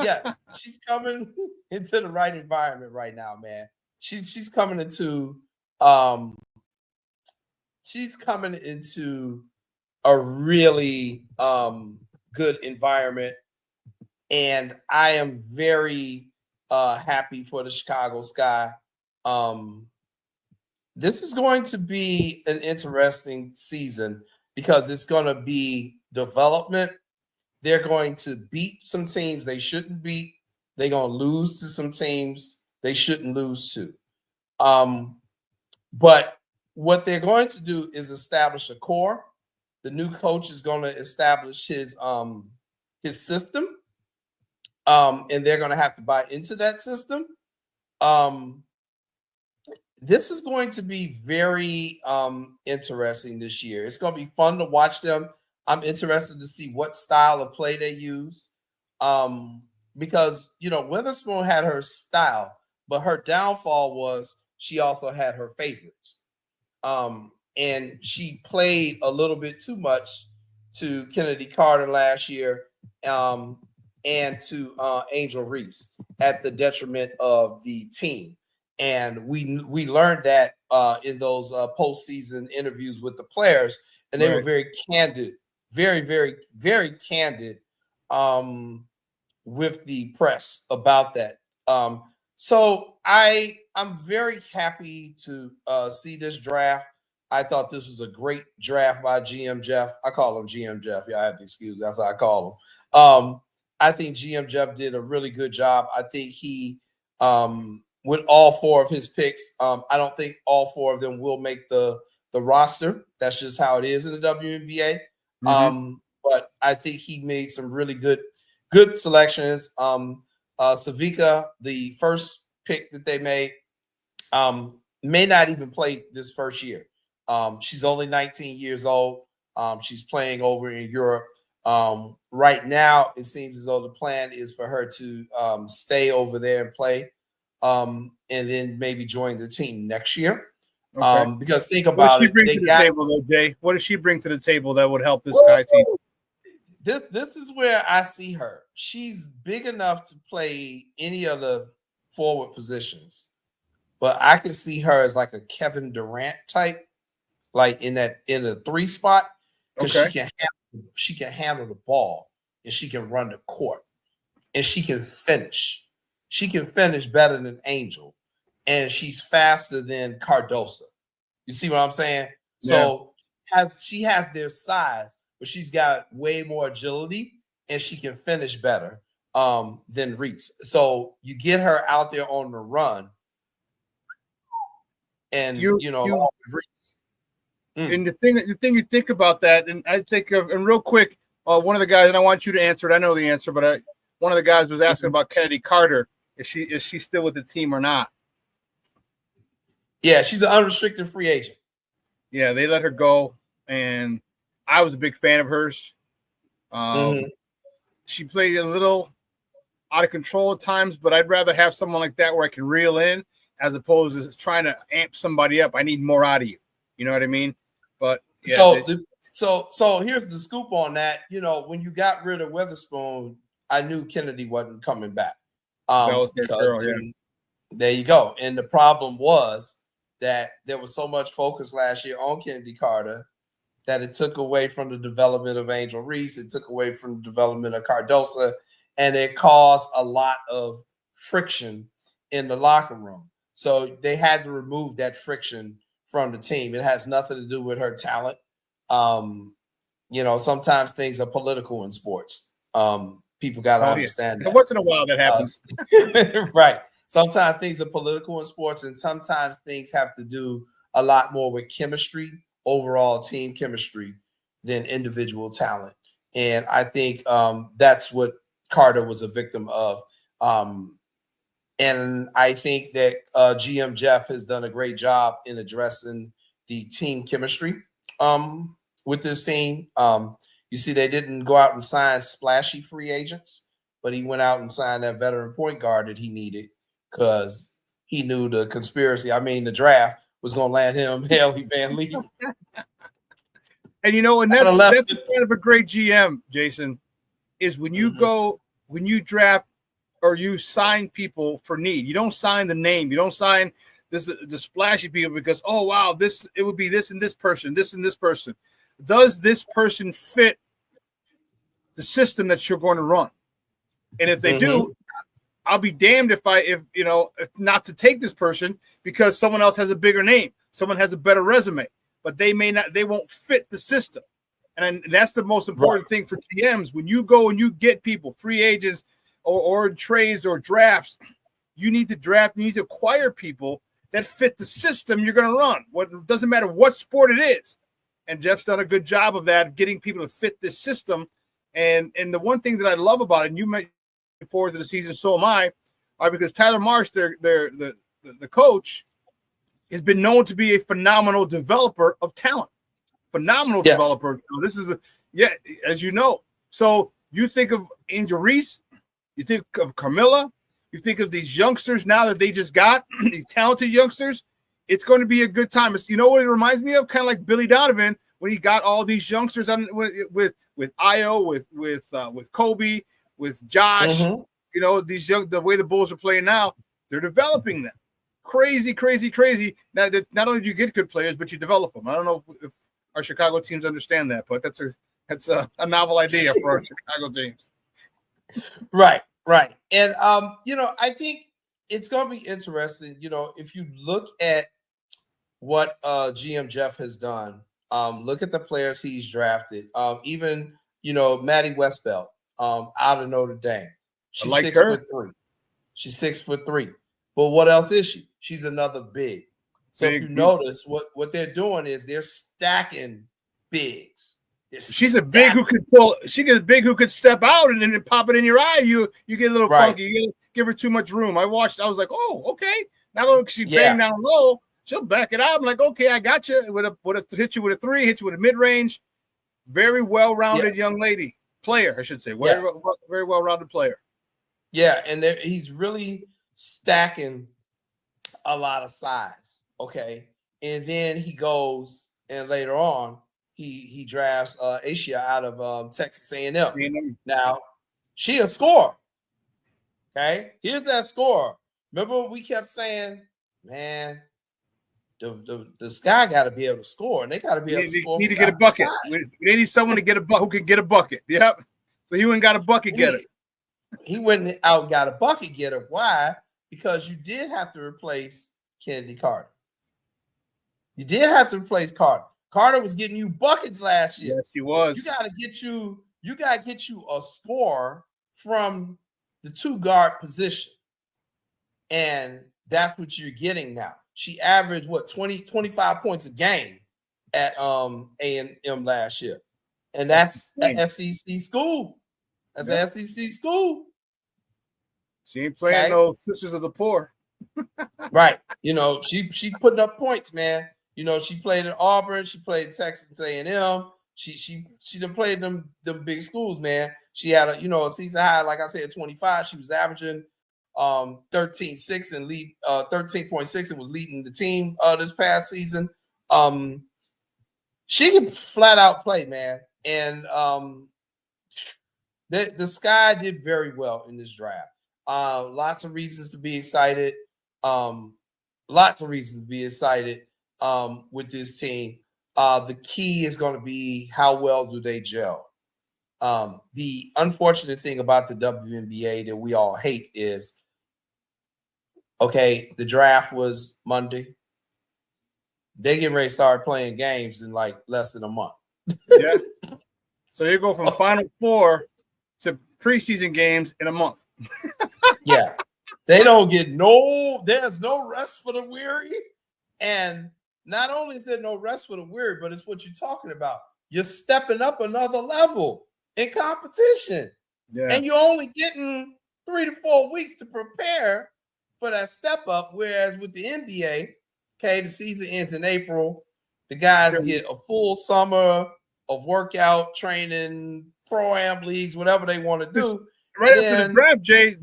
S18: Yes, she's coming into the right environment right now, man. She's coming into a really good environment, and I am very happy for the Chicago Sky. This is going to be an interesting season because it's going to be development. They're going to beat some teams they shouldn't beat. They're going to lose to some teams they shouldn't lose to. But what they're going to do is establish a core. The new coach is going to establish his system, and they're going to have to buy into that system. This is going to be very interesting this year. It's going to be fun to watch them. I'm interested to see what style of play they use, because Witherspoon had her style, but her downfall was she also had her favorites, and she played a little bit too much to Kennedy Carter last year, and to Angel Reese at the detriment of the team. And we learned that in those postseason interviews with the players, and they were very candid. Very, very, very candid with the press about that. So I'm very happy to see this draft. I thought this was a great draft by GM Jeff. I call him GM Jeff. Yeah, I have to excuse me. That's how I call him. I think GM Jeff did a really good job. I think he, with all 4 of his picks, I don't think all 4 of them will make the roster. That's just how it is in the WNBA. But I think he made some really good selections. Savika, the first pick that they made, may not even play this first year. She's only 19 years old. She's playing over in Europe. Right now, it seems as though the plan is for her to stay over there and play, and then maybe join the team next year. Okay. Because think about it.
S5: What does she bring to the table, though, Jay? What does she bring to the table that would help this Sky team?
S18: This is where I see her. She's big enough to play any of the forward positions, but I can see her as like a Kevin Durant type, like in the 3 spot, because she can handle the ball and she can run the court and she can finish. She can finish better than Angel, and she's faster than Cardosa. You see what I'm saying? So she has their size, but she's got way more agility and she can finish better than Reese. So you get her out there on the run, and Reese.
S5: And the thing you think about that, and I think of, and real quick, one of the guys, and I want you to answer it. I know the answer, but one of the guys was asking about Kennedy Carter. Is she still with the team or not?
S18: Yeah, she's an unrestricted free agent.
S5: Yeah, they let her go, and I was a big fan of hers. She played a little out of control at times, but I'd rather have someone like that where I can reel in as opposed to trying to amp somebody up. I need more out of you. You know what I mean? But yeah,
S18: so here's the scoop on that. You know, when you got rid of Witherspoon, I knew Kennedy wasn't coming back.
S5: That was their girl, yeah.
S18: There you go. And the problem was that there was so much focus last year on Kennedy Carter that it took away from the development of Angel Reese. It took away from the development of Cardosa, and it caused a lot of friction in the locker room. So they had to remove that friction from the team. It has nothing to do with her talent. Sometimes things are political in sports. People got to understand that.
S5: Once in a while that happens.
S18: Right. Sometimes things are political in sports, and sometimes things have to do a lot more with chemistry, overall team chemistry, than individual talent. And I think that's what Carter was a victim of. And I think that GM Jeff has done a great job in addressing the team chemistry with this team. You see, they didn't go out and sign splashy free agents, but he went out and signed that veteran point guard that he needed because he knew the the draft was going to land him Haley Van Lee.
S5: And that's kind of a great GM, Jason, is when you when you draft or you sign people for need. You don't sign the name. You don't sign the splashy people because, oh, wow, it would be this and this person, this and this person. Does this person fit the system that you're going to run? And if they do, I'll be damned if not to take this person because someone else has a bigger name. Someone has a better resume, but they won't fit the system. And that's the most important thing for GMs. When you go and you get people, free agents or trades or drafts, you need to acquire people that fit the system you're going to run. It doesn't matter what sport it is. And Jeff's done a good job of that, getting people to fit this system. And the one thing that I love about it, and you might look forward to the season, so am I, because Tyler Marsh, the coach, has been known to be a phenomenal developer of talent. Developer. This is as you know. So you think of Angel Reese, you think of Carmilla, you think of these youngsters now that they just got, these talented youngsters. It's going to be a good time. You know what it reminds me of? Kind of like Billy Donovan when he got all these youngsters with Io, with Kobe, with Josh. The way the Bulls are playing now, they're developing them. Crazy. Now, not only do you get good players, but you develop them. I don't know if our Chicago teams understand that, but that's a novel idea for our Chicago teams.
S18: Right. And I think it's going to be interesting. If you look at what GM Jeff has done, look at the players he's drafted. Even Maddie Westbelt out of Notre Dame. She's 6'3". She's 6'3". But what else is she? She's another big. So if you notice, what they're doing is they're stacking bigs.
S5: She's a big who could pull. She gets big who could step out and then pop it in your eye. You get a little funky. You give her too much room. I was like, oh, okay. Not only she bang down low, she'll back it out. I'm like, okay, I got you. Hit you with a 3, hit you with a mid range. Very well-rounded young lady player, I should say. Very well-rounded player.
S18: Yeah, and he's really stacking a lot of size. Okay, and then he goes and later on he drafts Asia out of Texas A&M. Now she a scorer. Okay, here's that scorer. Remember what we kept saying man, the Sky got to be able to score, and they got to be able to score.
S5: Need to get a bucket. They need someone to get who can get a bucket. Yep. So he went and got a bucket getter.
S18: He went out and got a bucket getter. Why? Because you did have to replace Kennedy Carter. You did have to replace Carter. Carter was getting you buckets last year.
S5: Yes, he was.
S18: You gotta get you a score from the 2-guard position. And that's what you're getting now. She averaged 25 points a game at A&M last year. And that's an SEC school. That's an SEC school.
S5: She ain't playing no Sisters of the Poor.
S18: Right. She putting up points, man. She played at Auburn. She played at Texas A&M. She done played them big schools, man. She had a season high, like I said, 25. She was averaging 13.6 and lead 13.6 and was leading the team this past season. She can flat out play, man. And the Sky did very well in this draft. Lots of reasons to be excited. With this team. The key is going to be how well do they gel. The unfortunate thing about the WNBA that we all hate is, the draft was Monday. They getting ready to start playing games in like less than a month.
S5: Yeah. So you go from Final Four to preseason games in a month.
S18: Yeah. They don't get there's no rest for the weary. And not only is there no rest for the weary, but it's what you're talking about. You're stepping up another level in competition.
S5: Yeah.
S18: And you're only getting 3 to 4 weeks to prepare for that step up. Whereas with the NBA, the season ends in April. The guys get a full summer of workout, training, pro-am leagues, whatever they want to do.
S5: Right after the draft, Jay,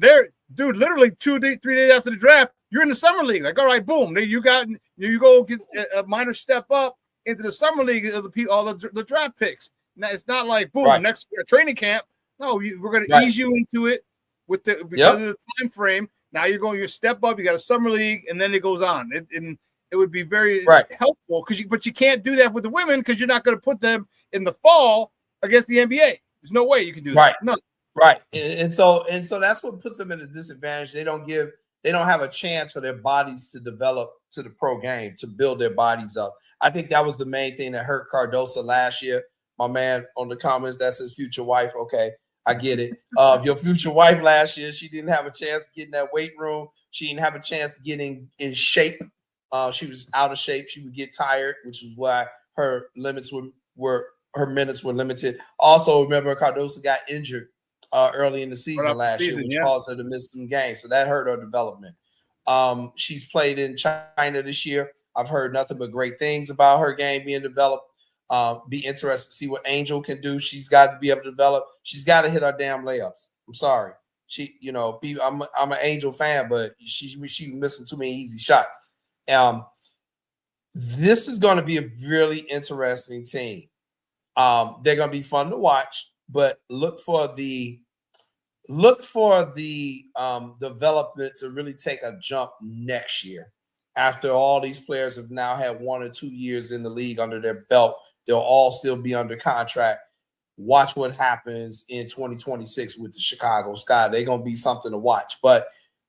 S5: literally 3 days after the draft, you're in the summer league. Like, all right, boom, you go get a minor step up into the summer league of all the draft picks. Now it's not like boom, next training camp. No, we're going to ease you into it because of the time frame. Now you step up. You got a summer league, and then it goes on. It would be very helpful but you can't do that with the women because you're not going to put them in the fall against the NBA. There's no way you can do that. No.
S18: Right. And so that's what puts them at a disadvantage. They don't have a chance for their bodies to develop to the pro game, to build their bodies up. I think that was the main thing that hurt Cardoso last year. My man on the comments, that's his future wife. Okay, I get it. Your future wife last year, she didn't have a chance to get in that weight room. She didn't have a chance to get in shape. She was out of shape. She would get tired, which is why her minutes were limited. Also, remember Cardoso got injured early in the season last year, which caused her to miss some games. So that hurt her development. She's played in China this year. I've heard nothing but great things about her game being developed. Be interested to see what Angel can do. She's got to be able to develop. She's got to hit her damn layups. I'm sorry. I'm an Angel fan, but she's missing too many easy shots. This is going to be a really interesting team. They're going to be fun to watch, but look for the development to really take a jump next year. After all these players have now had 1 or 2 years in the league under their belt, they'll all still be under contract. Watch what happens in 2026 with the Chicago Sky. They're going to be something to watch. But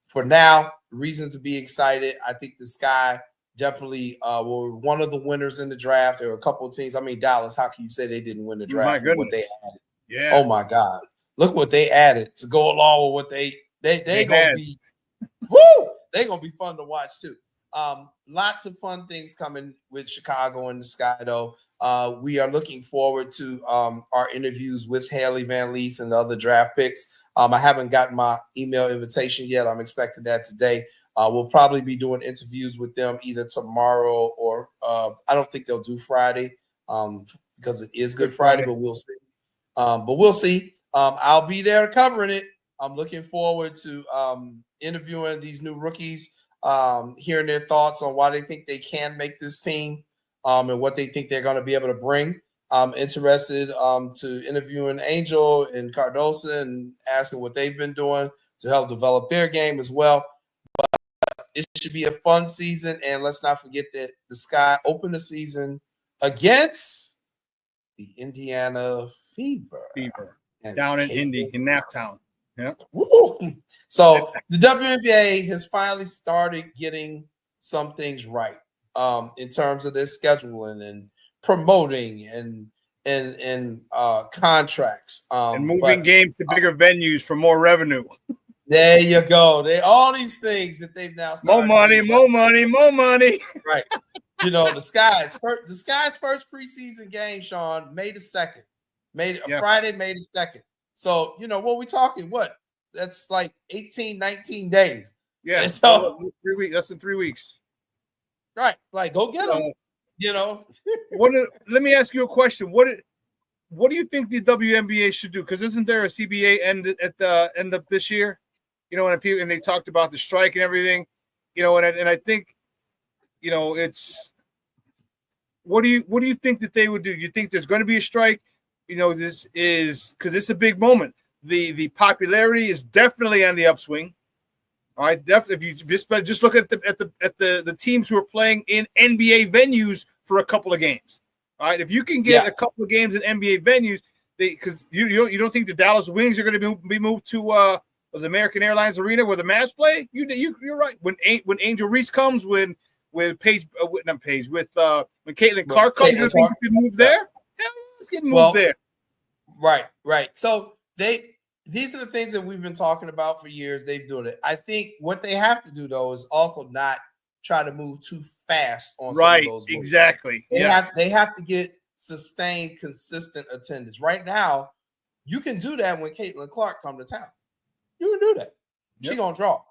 S18: for now, reasons to be excited. I think the Sky definitely were one of the winners in the draft. There were a couple of teams. I mean, Dallas, how can you say they didn't win the draft? What they added?
S5: Yeah.
S18: Oh, my God. Look what they added to go along with what they going to be. Woo! They're going to be fun to watch, too. Lots of fun things coming with Chicago and the Sky, though. We are looking forward to our interviews with Haley Van Leith and the other draft picks. I haven't gotten my email invitation yet. I'm expecting that today. We'll probably be doing interviews with them either tomorrow or I don't think they'll do Friday because it is Good Friday, but we'll see. I'll be there covering it. I'm looking forward to interviewing these new rookies, hearing their thoughts on why they think they can make this team and what they think they're going to be able to bring. I'm interested to interviewing Angel and Cardoso and asking what they've been doing to help develop their game as well. But it's should be a fun season. And let's not forget that the Sky opened the season against the Indiana Fever.
S5: Down in Indy, in Naptown. Yeah.
S18: Woo! So the WNBA has finally started getting some things right in terms of their scheduling and promoting and contracts.
S5: And moving games to bigger venues for more revenue.
S18: There you go. All these things that they've now started.
S5: More money.
S18: Right. You know, the Sky's first preseason game, Shawn, May the 2nd. Friday, May the 2nd. So, you know, what we talking? What? That's like 18, 19 days.
S5: Yeah.
S18: So,
S5: 3 weeks. Less than 3 weeks.
S18: Right. Like, go get them. You know.
S5: Let me ask you a question. What do you think the WNBA should do? Because isn't there a CBA end at the end of this year? You know, and they talked about the strike and everything. You know, and I think, you know, it's what do you think that they would do? You think there's going to be a strike? You know, this is because it's a big moment. The popularity is definitely on the upswing. All right, definitely. If you just look at the teams who are playing in NBA venues for a couple of games. All right, if you can get a couple of games in NBA venues, because you don't think the Dallas Wings are going to be moved to the American Airlines Arena where the Mavs play? You're right. When Angel Reese comes, when Caitlin Clark comes, you think you can move there? Hell, let's get moved there.
S18: Right. So these are the things that we've been talking about for years. They've done it. I think what they have to do though is also not try to move too fast on some of those moves.
S5: Exactly.
S18: They have to get sustained, consistent attendance. Right now, you can do that when Caitlin Clark come to town. You can do that. She gonna draw,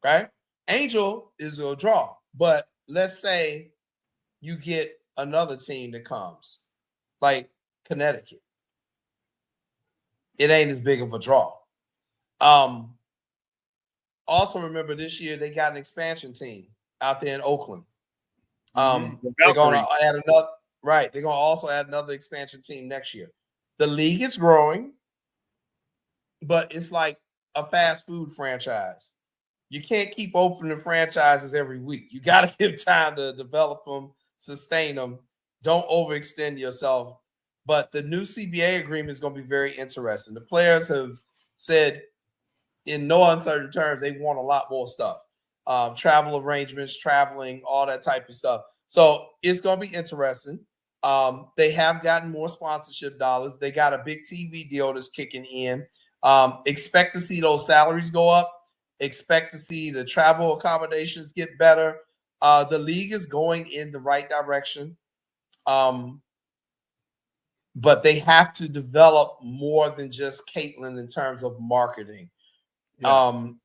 S18: right? Angel is a draw, but let's say you get another team that comes, like Connecticut. It ain't as big of a draw. Also remember this year they got an expansion team out there in Oakland. They're gonna add another. Right, they're gonna also add another expansion team next year. The league is growing, but it's like a fast food franchise. You can't keep opening franchises every week. You got to give time to develop them, sustain them. Don't overextend yourself. But the new CBA agreement is going to be very interesting. The players have said in no uncertain terms they want a lot more stuff. Travel arrangements, traveling, all that type of stuff. So it's going to be interesting. They have gotten more sponsorship dollars. They got a big TV deal that's kicking in. Expect to see those salaries go up. Expect to see the travel accommodations get better. The league is going in the right direction. But they have to develop more than just Caitlin in terms of marketing.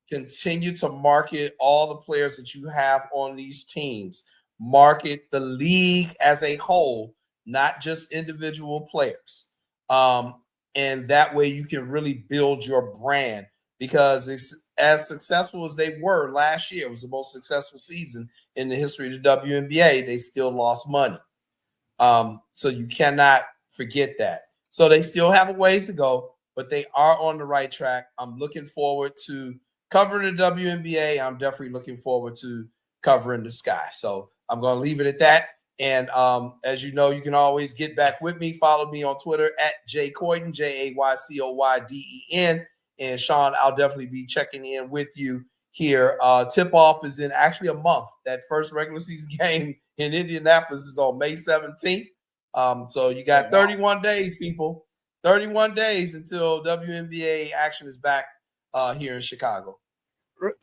S18: Continue to market all the players that you have on these teams. Market the league as a whole, not just individual players. And that way you can really build your brand, because it's as successful as they were last year. It was the most successful season in the history of the WNBA. They still lost money. So you cannot forget that. So they still have a ways to go, but they are on the right track. I'm looking forward to covering the WNBA. I'm definitely looking forward to covering the Sky. So I'm going to leave it at that. And as you know, you can always get back with me. Follow me on Twitter at jcoyden, JAYCOYDEN. And Shawn, I'll definitely be checking in with you here. Tip-off is in actually a month. That first regular season game in Indianapolis is on May 17th. So you got 31 days, people. 31 days until WNBA action is back here in Chicago.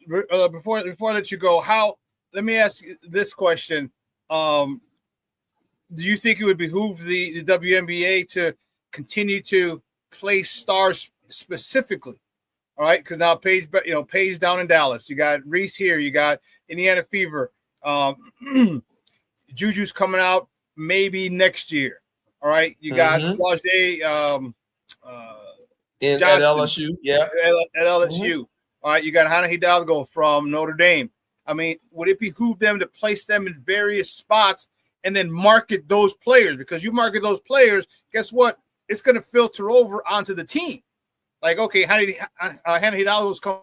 S5: Before I let you go, let me ask you this question. Do you think it would behoove the WNBA to continue to play stars specifically? All right, because now Paige down in Dallas. You got Reese here. You got Indiana Fever. Juju's coming out maybe next year. All right, you got Flau'jae
S18: at LSU. Yeah,
S5: at LSU. All right, you got Hannah Hidalgo from Notre Dame. I mean, would it behoove them to place them in various spots and then market those players? Because you market those players, guess what? It's going to filter over onto the team. Like, okay, Hannah Hidalgo's coming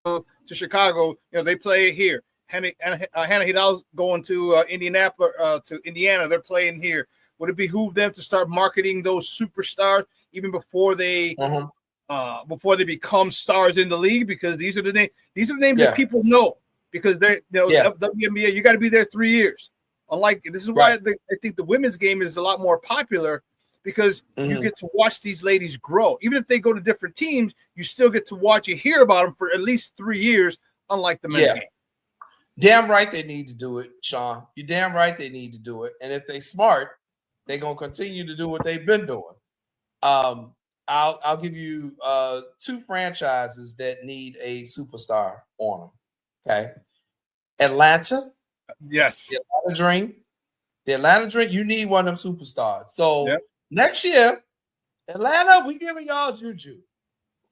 S5: to Chicago. You know, they play here. Hannah Hidalgo's going to Indianapolis, to Indiana. They're playing here. Would it behoove them to start marketing those superstars even before they become stars in the league? Because these are the names that people know, because they're WNBA. You got to be there 3 years. Unlike, this is why I think the women's game is a lot more popular, because you get to watch these ladies grow. Even if they go to different teams, you still get to watch and hear about them for at least 3 years, unlike the men's game.
S18: Damn right they need to do it, Shawn. You're damn right they need to do it. And if they smart, they're going to continue to do what they've been doing. I'll give you 2 franchises that need a superstar on them. Okay. Atlanta.
S5: Yes.
S18: The Atlanta Dream. The Atlanta Dream, you need one of them superstars. So next year, Atlanta, we giving y'all Juju.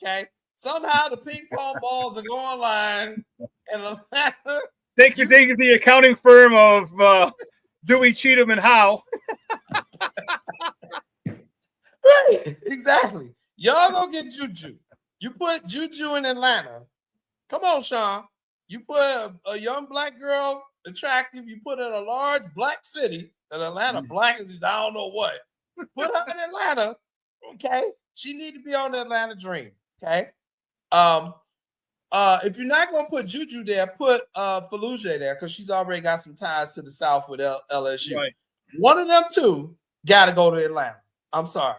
S18: Okay. Somehow the ping pong balls are going line. And Atlanta.
S5: Thank you to the accounting firm of Dewey, Cheatham, and Howe.
S18: Right, exactly. Y'all gonna get Juju. You put Juju in Atlanta. Come on, Shawn. You put a young black girl, attractive. You put in a large black city. And Atlanta, black is I don't know what. Put her in Atlanta. Okay, she need to be on the Atlanta Dream. Okay. If you're not gonna put Juju there, put Fallujah there, because she's already got some ties to the South with LSU.
S5: Right.
S18: One of them 2 got to go to Atlanta. I'm sorry.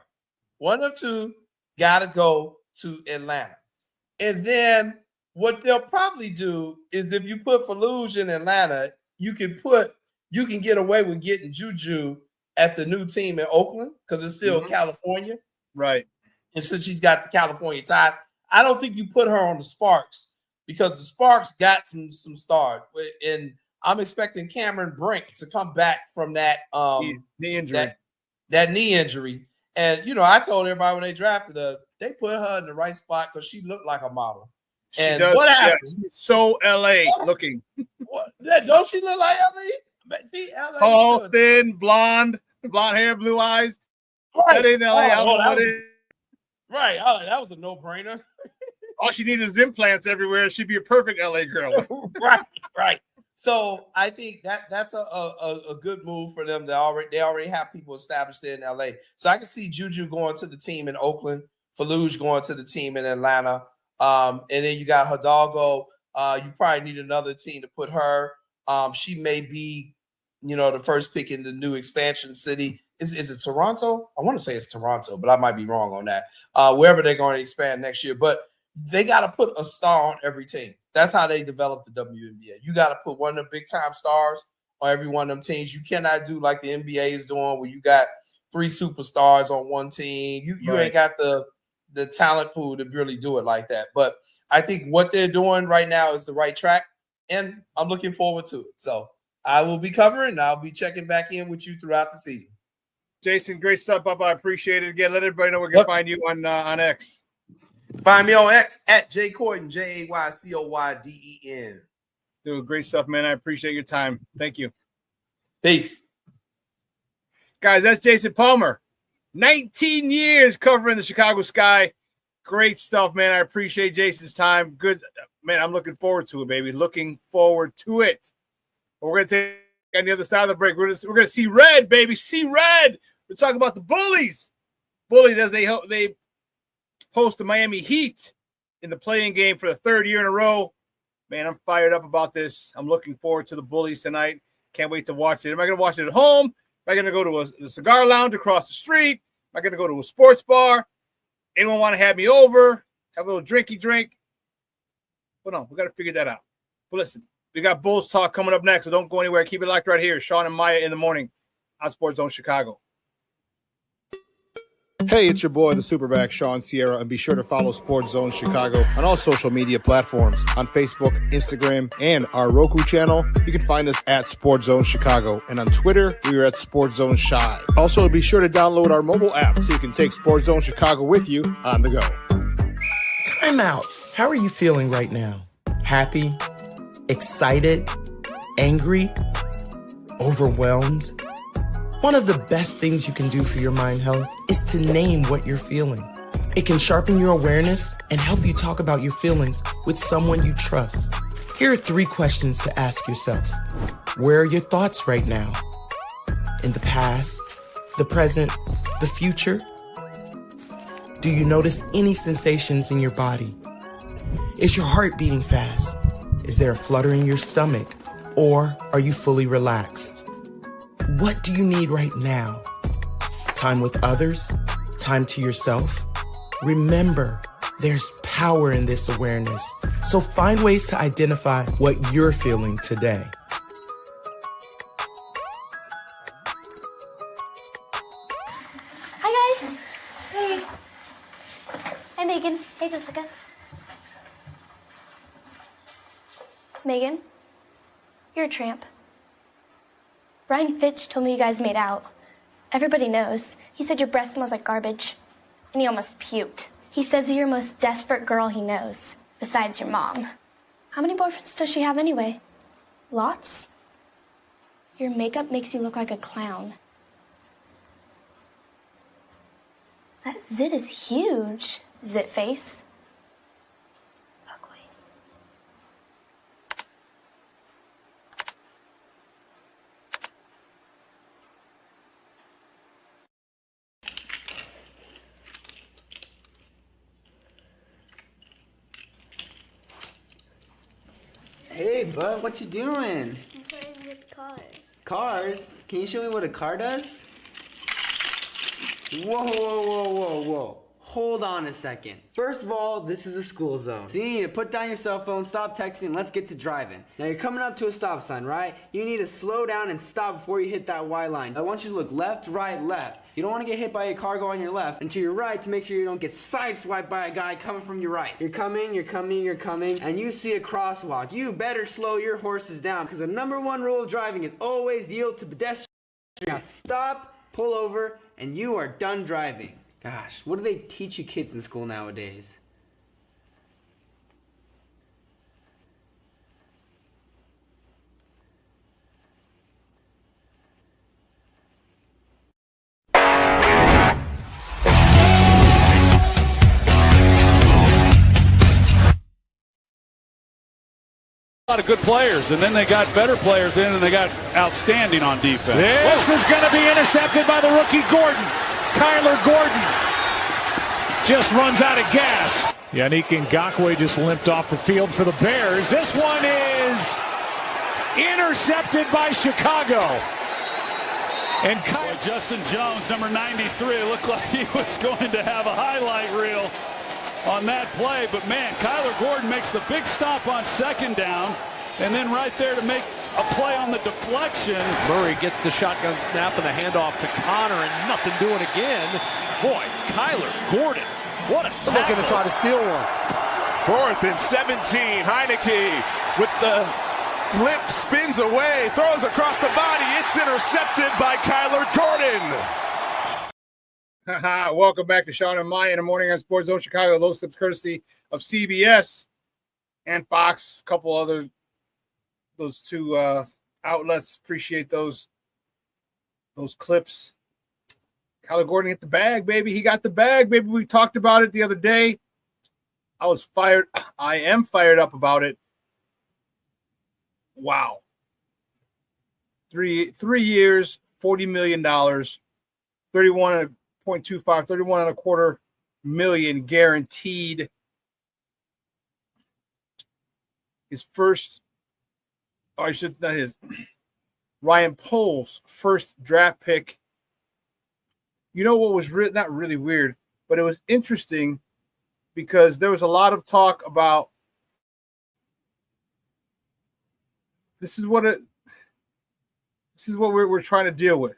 S18: One of 2 got to go to Atlanta. And then what they'll probably do is, if you put Fallujah in Atlanta, you can get away with getting Juju at the new team in Oakland, because it's still California.
S5: Right.
S18: And since she's got the California tie, I don't think you put her on the Sparks, because the Sparks got some stars. And I'm expecting Cameron Brink to come back from that
S5: knee injury.
S18: That knee injury. And I told everybody when they drafted her, they put her in the right spot because she looked like a model. And what happened?
S5: Yes. So LA looking.
S18: Don't she look like LA?
S5: Tall, thin, blonde hair, blue eyes.
S18: Right.
S5: That ain't LA.
S18: Right. Oh, that was a no-brainer.
S5: All she needed is implants everywhere. She'd be a perfect LA girl.
S18: Right. So I think that's a good move for them. They already have people established there in LA. So I can see Juju going to the team in Oakland, Fallujah going to the team in Atlanta. And then you got Hidalgo. You probably need another team to put her. She may be, the first pick in the new expansion city. Is it Toronto? I want to say it's Toronto, but I might be wrong on that. Wherever they're going to expand next year. But they got to put a star on every team. That's how they develop the WNBA. You got to put one of the big-time stars on every one of them teams. You cannot do like the NBA is doing, where you got 3 superstars on one team. You ain't got the talent pool to really do it like that. But I think what they're doing right now is the right track, and I'm looking forward to it. So I will be covering, and I'll be checking back in with you throughout the season.
S5: Jason, great stuff, Bob. I appreciate it. Again, let everybody know where we can find you on X.
S18: Find me on X at JCoyden, JAYCOYDEN.
S5: Dude, great stuff, man. I appreciate your time. Thank you.
S18: Peace.
S5: Guys, that's Jason Palmer. 19 years covering the Chicago Sky. Great stuff, man. I appreciate Jason's time. Good. Man, I'm looking forward to it, baby. Looking forward to it. But we're going to take on the other side of the break. We're going to see red, baby. See red. We're talking about the Bullies. Bullies as they host the Miami Heat in the play-in game for the 3rd year in a row. Man, I'm fired up about this. I'm looking forward to the Bullies tonight. Can't wait to watch it. Am I going to watch it at home? Am I going to go to the cigar lounge across the street? Am I going to go to a sports bar? Anyone want to have me over? Have a little drinky drink? Well, no, we got to figure that out. But listen, we got Bulls talk coming up next, so don't go anywhere. Keep it locked right here. Shawn and Maya in the morning on Sports Zone Chicago.
S19: Hey, it's your boy, the SuperBack, Shawn Sierra, and be sure to follow Sports Zone Chicago on all social media platforms, on Facebook, Instagram, and our Roku channel. You can find us at Sports Zone Chicago, and on Twitter, we are at Sports Zone Shy. Also, be sure to download our mobile app so you can take Sports Zone Chicago with you on the go.
S20: Time out. How are you feeling right now? Happy? Excited? Angry? Overwhelmed? One of the best things you can do for your mind health is to name what you're feeling. It can sharpen your awareness and help you talk about your feelings with someone you trust. Here are 3 questions to ask yourself. Where are your thoughts right now? In the past, the present, the future? Do you notice any sensations in your body? Is your heart beating fast? Is there a flutter in your stomach? Or are you fully relaxed? What do you need right now? Time with others? Time to yourself? Remember, there's power in this awareness. So find ways to identify what you're feeling today.
S21: Hi, guys. Hey. Hi, Megan. Hey, Jessica. Megan, you're a tramp. Brian Fitch told me you guys made out. Everybody knows. He said your breath smells like garbage. And he almost puked. He says you're the most desperate girl he knows, besides your mom. How many boyfriends does she have anyway? Lots? Your makeup makes you look like a clown. That zit is huge, zit face. Ugly.
S22: Hey, bud, what you doing?
S21: I'm playing with cars.
S22: Cars? Can you show me what a car does? Whoa, whoa, whoa, whoa, whoa. Hold on a second. First of all, this is a school zone. So you need to put down your cell phone, stop texting, and let's get to driving. Now you're coming up to a stop sign, right? You need to slow down and stop before you hit that Y line. I want you to look left, right, left. You don't want to get hit by a car going on your left, and to your right to make sure you don't get sideswiped by a guy coming from your right. You're coming, and you see a crosswalk. You better slow your horses down, because the #1 rule of driving is always yield to pedestrians. Now stop, pull over, and you are done driving. Gosh, what do they teach you kids in school nowadays?
S23: A lot of good players, and then they got better players in, and they got outstanding on defense.
S3: This is going to be intercepted by the rookie Gordon. Kyler Gordon just runs out of gas. Yannick Ngakoue just limped off the field for the Bears. This one is intercepted by Chicago. And
S23: Justin Jones, number 93, looked like he was going to have a highlight reel on that play. But, man, Kyler Gordon makes the big stop on 2nd down, and then right there to make a play on the deflection.
S2: Murray gets the shotgun snap and the handoff to Connor, and nothing doing again. Boy, Kyler Gordon, what a tackle.
S3: They're going to try to steal one. 4th and 17. Heineke with the flip, spins away, throws across the body. It's intercepted by Kyler Gordon.
S5: Welcome back to Shawn and Maya in the morning on Sports Zone Chicago. Those clips courtesy of CBS and Fox. A couple other those 2 outlets. Appreciate those clips. Kyler Gordon hit the bag, baby. He got the bag, baby. We talked about it the other day. I am fired up about it. Wow. 3 years, $40 million, 31.25 million guaranteed. His first, Ryan Pohl's first draft pick. You know what was not really weird, but it was interesting because there was a lot of talk about this is what we're trying to deal with.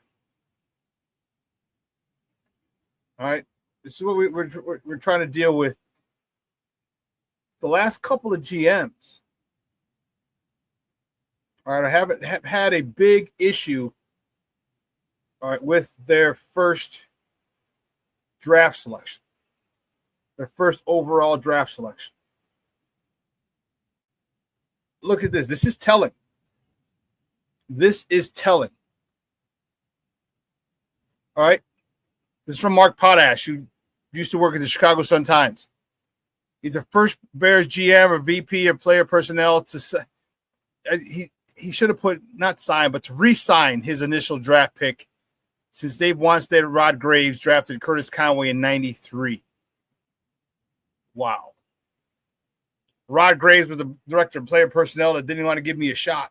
S5: All right, this is what we're trying to deal with. The last couple of GMs, all right, have had a big issue, all right, with their first draft selection, their first overall draft selection. Look at this. This is telling. This is telling. All right. This is from Mark Potash, who used to work at the Chicago Sun-Times. He's the first Bears GM or VP of player personnel to he should have put not sign, but to re-sign his initial draft pick, since Dave Wanstead and Rod Graves drafted Curtis Conway in '93. Wow. Rod Graves was the director of player personnel that didn't want to give me a shot.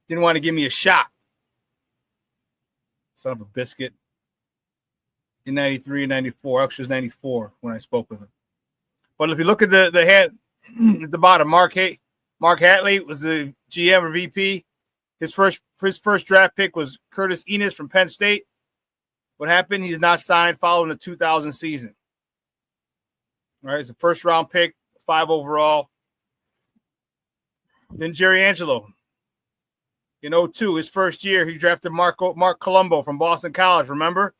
S5: Didn't want to give me a shot. Son of a biscuit. In '93 and '94. Actually, it was '94 when I spoke with him. But if you look at the head at the bottom, Mark Hatley was the GM or VP. His first draft pick was Curtis Enos from Penn State. What happened? He's not signed following the 2000 season. All right, it's a first-round pick, 5 overall. Then Jerry Angelo. In 2002, his first year, he drafted Mark Colombo from Boston College. Remember?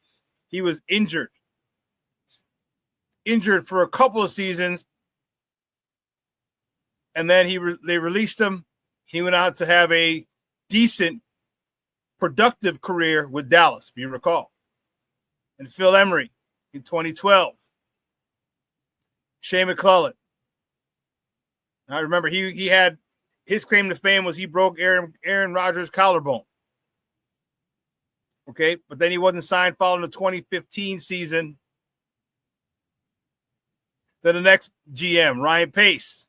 S5: He was injured. Injured for a couple of seasons. And then they released him. He went on to have a decent, productive career with Dallas, if you recall. And Phil Emery in 2012. Shea McClellan. I remember he had his claim to fame was he broke Aaron Rodgers' collarbone. Okay, but then he wasn't signed following the 2015 season. Then the next GM, Ryan Pace.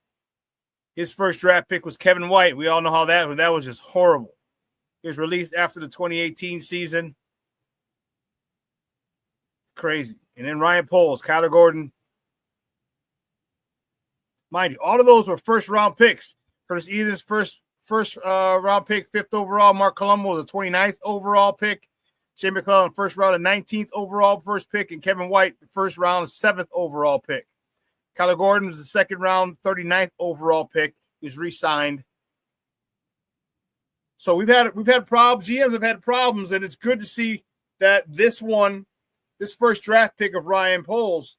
S5: His first draft pick was Kevin White. We all know how that was just horrible. He was released after the 2018 season. Crazy. And then Ryan Poles, Kyler Gordon. Mind you, all of those were first-round picks. Curtis Eden's first round pick, 5th overall. Mark Colombo was the 29th overall pick. Shea McClellan, first round, the 19th overall first pick. And Kevin White, the first round, 7th overall pick. Kyler Gordon was the second round, 39th overall pick. He was re-signed. So we've had problems. GMs have had problems, and it's good to see that this first draft pick of Ryan Poles,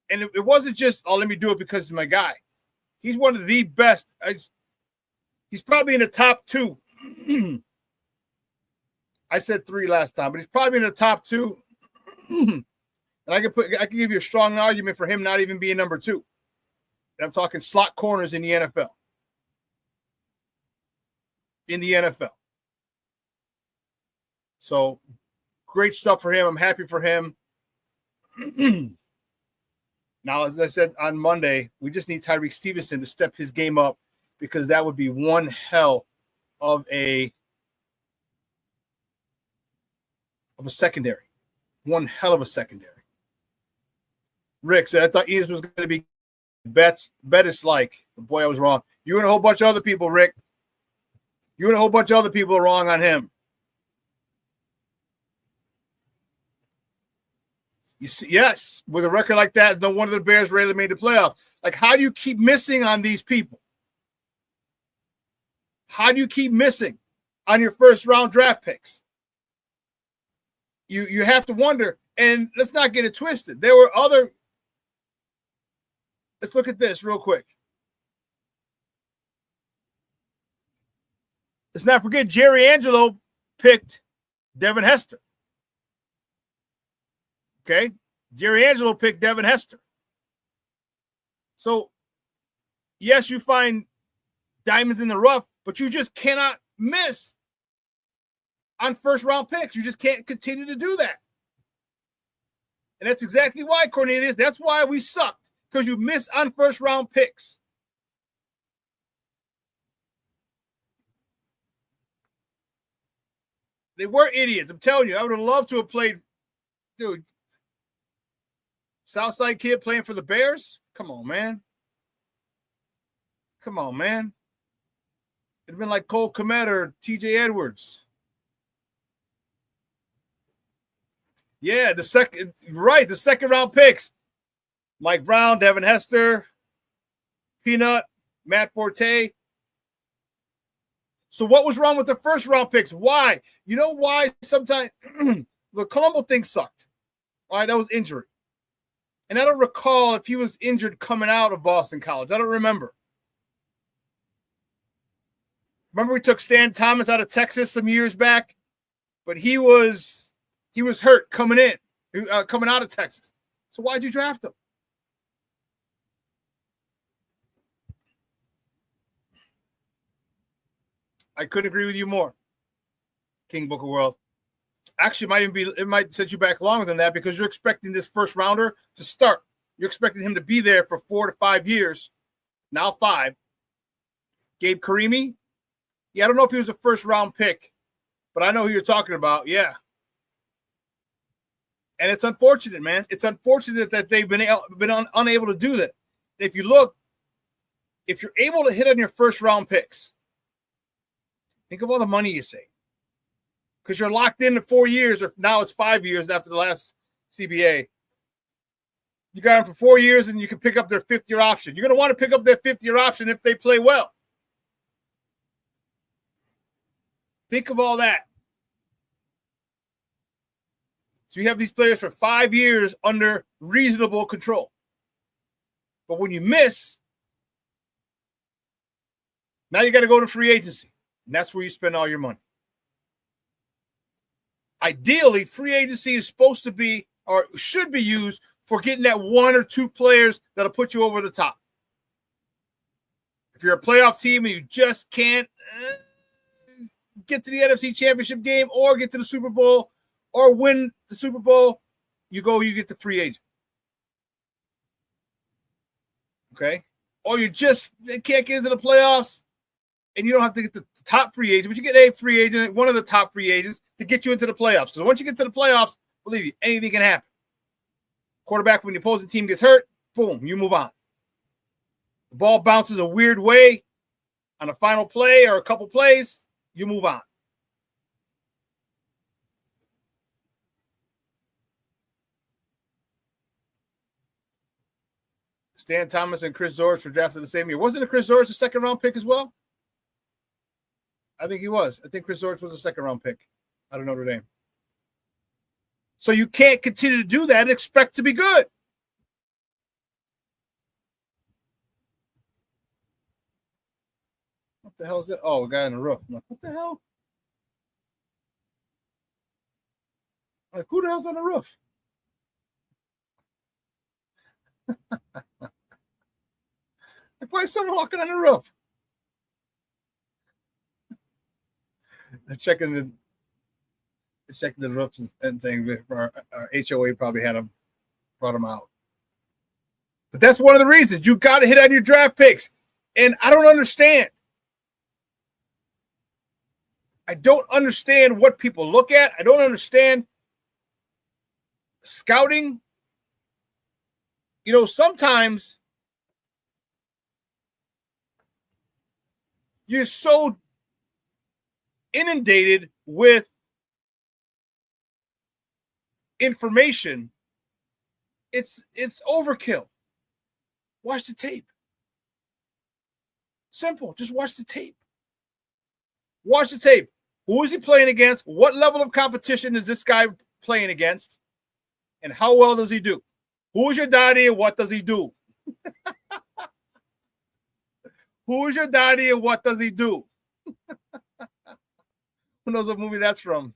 S5: and it wasn't just, let me do it because he's my guy. He's one of the best. He's probably in the top 2. I said 3 last time, but he's probably in the top 2. And I can give you a strong argument for him not even being number 2. And I'm talking slot corners in the NFL. In the NFL. So great stuff for him. I'm happy for him. Now, as I said on Monday, we just need Tyreek Stevenson to step his game up, because that would be one hell of a secondary. One hell of a secondary. Rick said, I thought Enos was going to be Bettis like. Boy, I was wrong. You and a whole bunch of other people, Rick. You and a whole bunch of other people are wrong on him. You see, yes, with a record like that, no wonder the Bears rarely made the playoffs. Like, how do you keep missing on these people? How do you keep missing on your first round draft picks? You have to wonder, and let's not get it twisted. There were other. Let's look at this real quick. Let's not forget Jerry Angelo picked Devin Hester. Okay? Jerry Angelo picked Devin Hester. So, yes, you find diamonds in the rough, but you just cannot miss on first-round picks. You just can't continue to do that. And that's exactly why, Cornelius, that's why we sucked, because you miss on first-round picks. They were idiots. I'm telling you, I would have loved to have played, dude, Southside kid playing for the Bears? Come on, man. Come on, man. It'd have been like Cole Kmet or TJ Edwards. Yeah, the second round picks. Mike Brown, Devin Hester, Peanut, Matt Forte. So what was wrong with the first round picks? Why? You know why sometimes the Colombo thing sucked. All right, that was injury. And I don't recall if he was injured coming out of Boston College. I don't remember. Remember we took Stan Thomas out of Texas some years back? But he was hurt coming out of Texas. So why'd you draft him? I couldn't agree with you more. King Booker World. Actually, it might set you back longer than that because you're expecting this first rounder to start. You're expecting him to be there for 4 to 5 years. Now 5. Gabe Karimi. Yeah, I don't know if he was a first round pick, but I know who you're talking about. Yeah. And it's unfortunate, man. It's unfortunate that they've been unable to do that. If you look, if you're able to hit on your first round picks, think of all the money you save. Because you're locked in to 4 years, or now it's 5 years after the last CBA. You got them for 4 years, and you can pick up their 5th-year option. You're going to want to pick up their 5th-year option if they play well. Think of all that. So you have these players for 5 years under reasonable control. But when you miss, now you got to go to free agency. And that's where you spend all your money. Ideally, free agency is supposed to be or should be used for getting that 1 or 2 players that'll put you over the top. If you're a playoff team and you just can't get to the NFC Championship game or get to the Super Bowl or win the Super Bowl, you get the free agent. Okay? Or you just can't get into the playoffs and you don't have to get the top free agent, but you get a free agent, one of the top free agents, to get you into the playoffs. Because once you get to the playoffs, believe me, anything can happen. Quarterback, when the opposing team gets hurt, boom, you move on. The ball bounces a weird way on a final play or a couple plays, you move on. Stan Thomas and Chris Zorich were drafted the same year. Wasn't it Chris Zorich a second-round pick as well? I think he was. I think Chris Zorich was a second-round pick out of Notre Dame. So you can't continue to do that and expect to be good. What the hell is that? Oh, a guy on the roof. I'm like, what the hell? Like, who the hell's on the roof? Like, why is someone walking on the roof? I'm checking the roofs and things. Our HOA probably brought them out. But that's one of the reasons you got to hit on your draft picks. And I don't understand. I don't understand what people look at. I don't understand scouting. You know, sometimes you're so inundated with information, it's overkill. Watch the tape. Simple. Just watch the tape. Watch the tape. Who is he playing against? What level of competition is this guy playing against? And how well does he do? Who's your daddy and what does he do? Who's your daddy and what does he do? Who knows what movie that's from?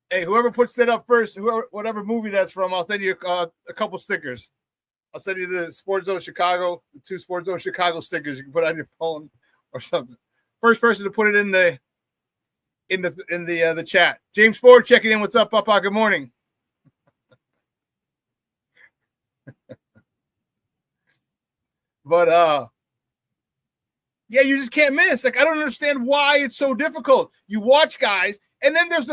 S5: Hey, whoever puts that up first, whatever movie that's from, I'll send you a couple stickers. I'll send you the Sports Zone Chicago, the 2 Sports Zone Chicago stickers you can put on your phone or something. First person to put it in the chat. James Ford checking in. What's up, Papa? Good morning. But yeah, you just can't miss. Like, I don't understand why it's so difficult. You watch guys, and then there's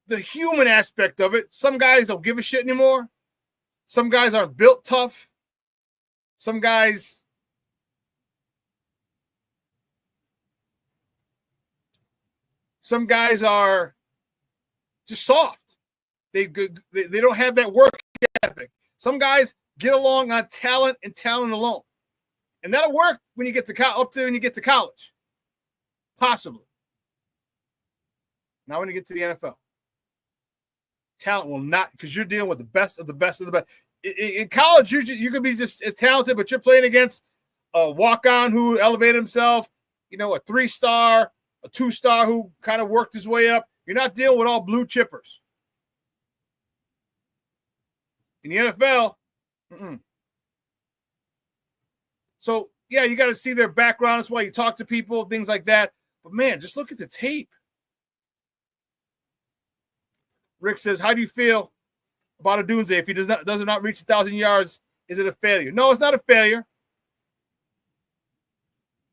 S5: the human aspect of it. Some guys don't give a shit anymore. Some guys aren't built tough. Some guys are just soft. They don't have that work ethic. Some guys get along on talent and talent alone. And that'll work when you get when you get to college. Possibly. Now when you get to the NFL. Talent will not, because you're dealing with the best of the best of the best. In college, you could be just as talented, but you're playing against a walk-on who elevated himself, a 3-star, a 2-star who kind of worked his way up. You're not dealing with all blue chippers. In the NFL, So, yeah, you got to see their background. That's why you talk to people, things like that. But, man, just look at the tape. Rick says, how do you feel about Odunze if he does not reach 1,000 yards? Is it a failure? No, it's not a failure.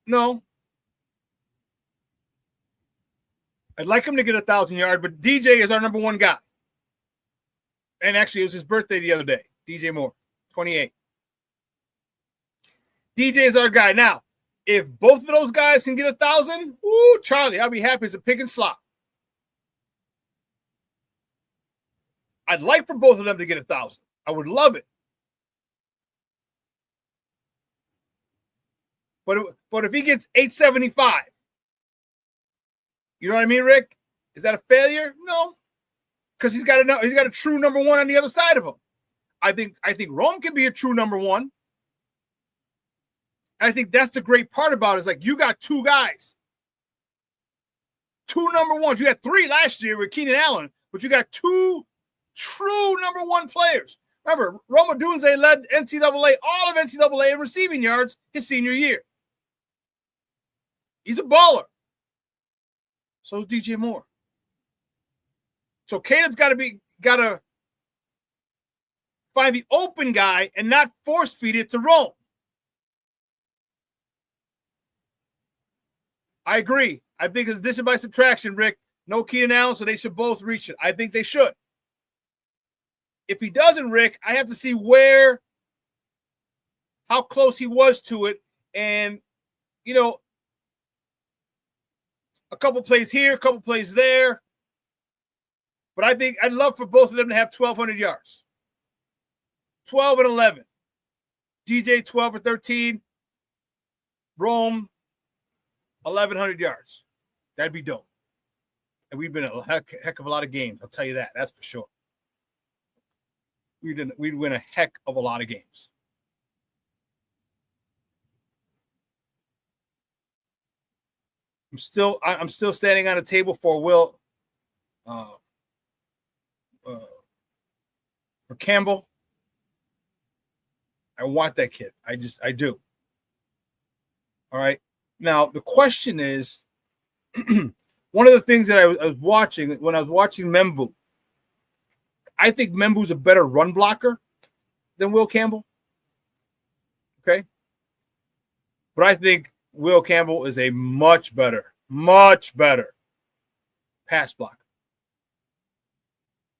S5: No. I'd like him to get 1,000 yards, but DJ is our number one guy. And actually, it was his birthday the other day. DJ Moore, 28. DJ is our guy. Now, if both of those guys can get 1,000, ooh, Charlie, I'll be happy as a pig and slop. I'd like for both of them to get 1,000. I would love it. But if he gets 875, you know what I mean, Rick? Is that a failure? No, because he's got a true number one on the other side of him. I think Rome can be a true number one. And I think that's the great part about it. Is like you got two guys, two number ones. You had three last year with Keenan Allen, but you got two true number one players. Remember, Rome Odunze led NCAA, all of NCAA in receiving yards his senior year. He's a baller. So is DJ Moore. So Caleb's got to find the open guy and not force feed it to Rome. I agree. I think it's addition by subtraction, Rick. No Keenan Allen, so they should both reach it. I think they should. If he doesn't, Rick, I have to see how close he was to it. And, you know, a couple plays here, a couple plays there. But I think I'd love for both of them to have 1,200 yards. 12 and 11. DJ 12 or 13. Rome 1,100 yards. That'd be dope. And we've been a heck of a lot of games. I'll tell you that. That's for sure. We'd win a heck of a lot of games. I'm still standing on a table for Will for Campbell. I want that kid. I do. All right. Now the question is, one of the things that I was watching when I was watching Membu, I think Membu's a better run blocker than Will Campbell. Okay. But I think Will Campbell is a much better pass blocker.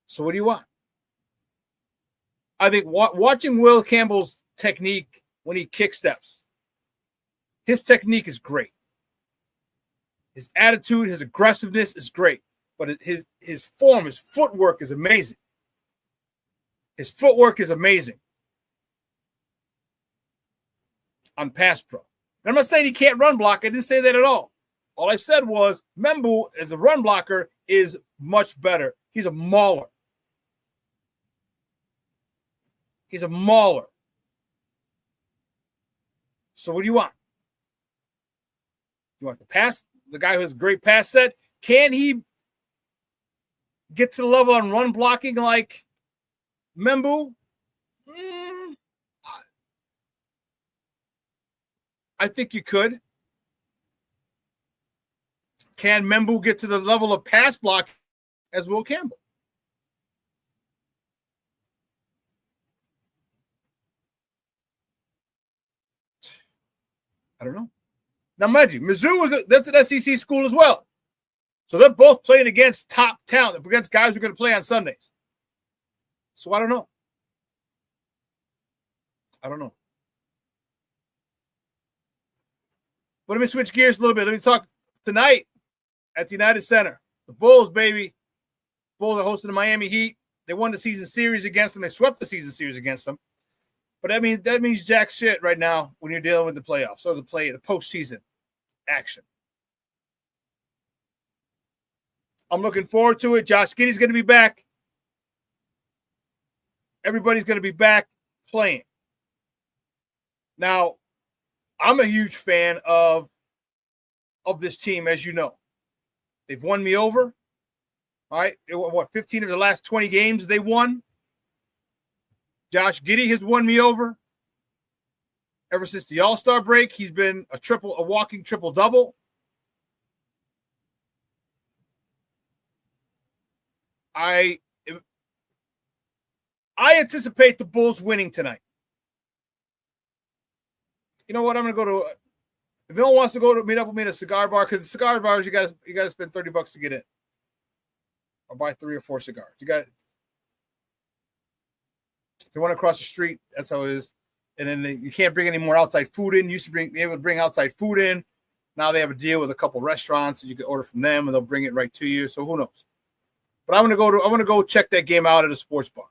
S5: So what do you want? I think watching Will Campbell's technique when he kick steps, his technique is great. His attitude, his aggressiveness is great. But his form, his footwork is amazing. His footwork is amazing on pass pro. And I'm not saying he can't run block. I didn't say that at all. All I said was Membu, as a run blocker, is much better. He's a mauler. He's a mauler. So what do you want? You want the guy who has a great pass set? Can he get to the level on run blocking like Membu? I think you could. Can Membu get to the level of pass block as Will Campbell? I don't know. Now, mind you, Mizzou that's an SEC school as well. So they're both playing against top talent, against guys who are going to play on Sundays. So I don't know. But let me switch gears a little bit. Let me talk tonight at the United Center. The Bulls, baby. Bulls are hosting the Miami Heat. They won the season series against them. They swept the season series against them. But that means jack shit right now when you're dealing with the playoffs or the postseason action. I'm looking forward to it. Josh Giddey's going to be back. Everybody's going to be back playing. Now, I'm a huge fan of this team, as you know. They've won me over. All right. 15 of the last 20 games they won. Josh Giddey has won me over. Ever since the All-Star break, he's been a walking triple-double. I anticipate the Bulls winning tonight. You know what? I'm going to go to – if no one wants to go to meet up with me at a cigar bar, because the cigar bars, you got to spend $30 to get in. Or buy 3 or 4 cigars. If they want to cross the street, that's how it is. And then you can't bring any more outside food in. You used to be able to bring outside food in. Now they have a deal with a couple restaurants, and you can order from them, and they'll bring it right to you. So who knows? But I'm gonna go check that game out at a sports bar.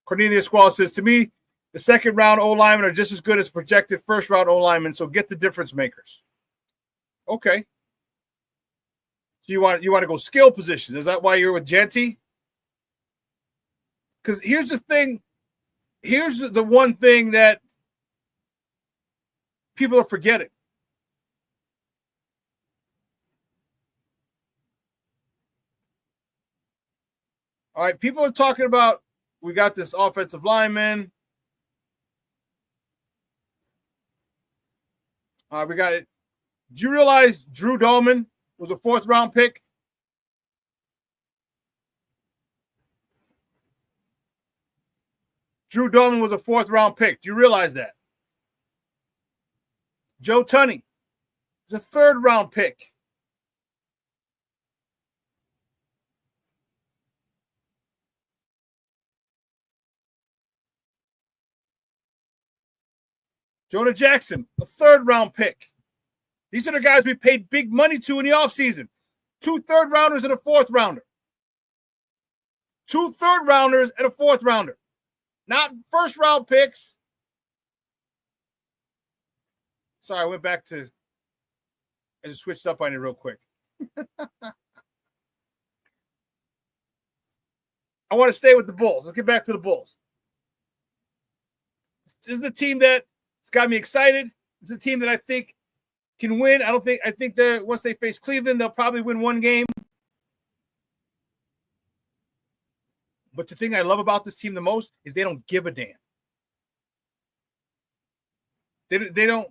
S5: Cornelius Squall says, to me, the second round O linemen are just as good as projected first round O linemen. So get the difference makers. Okay. So you want to go skill position? Is that why you're with Genty? Because here's the thing. Here's the one thing that people are forgetting. All right, people are talking about we got this offensive lineman. We got it. Do you realize Drew Dolman was a 4th-round pick? Drew Dolman was a 4th-round pick. Do you realize that? Joe Tunney is a 3rd-round pick. JonahJackson, a 3rd-round pick. These are the guys we paid big money to in the offseason. 2 3rd-rounders and a 4th-rounder. 2 3rd-rounders and a 4th-rounder. Not first-round picks. Sorry, I went back to – I just switched up on it real quick. I want to stay with the Bulls. Let's get back to the Bulls. This is the team that – it's got me excited. It's a team that I think can win. I think that once they face Cleveland, they'll probably win 1 game. But the thing I love about this team the most is they don't give a damn. They don't.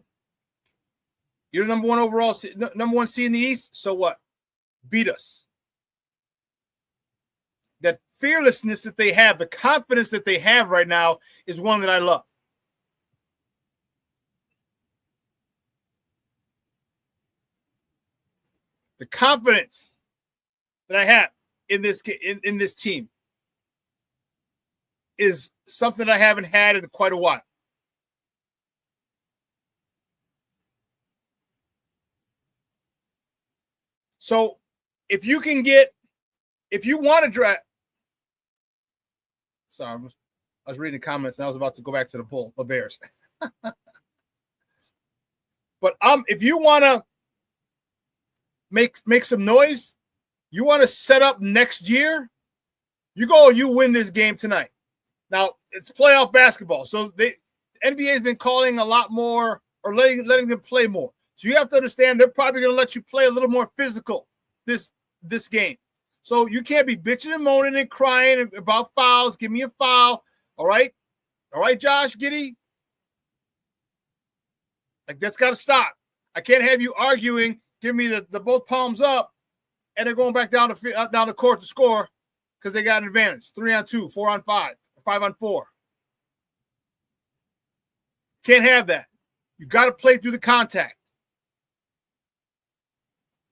S5: You're number 1 overall, number 1 seed in the East. So what? Beat us. That fearlessness that they have, the confidence that they have right now is one that I love. The confidence that I have in this team is something I haven't had in quite a while. So if you want to draft, sorry, I was reading the comments and I was about to go back to the Bears. But if you want to make some noise, you want to set up next year, you win this game tonight. Now, it's playoff basketball, so the NBA has been calling a lot more or letting them play more. So you have to understand they're probably going to let you play a little more physical this game. So you can't be bitching and moaning and crying about fouls. Give me a foul. All right, Josh Giddey? Like, that's got to stop. I can't have you arguing. Give me the both palms up, and they're going back down the court to score because they got an advantage. 3-on-2, 4-on-5, 5-on-4. Can't have that. You got to play through the contact,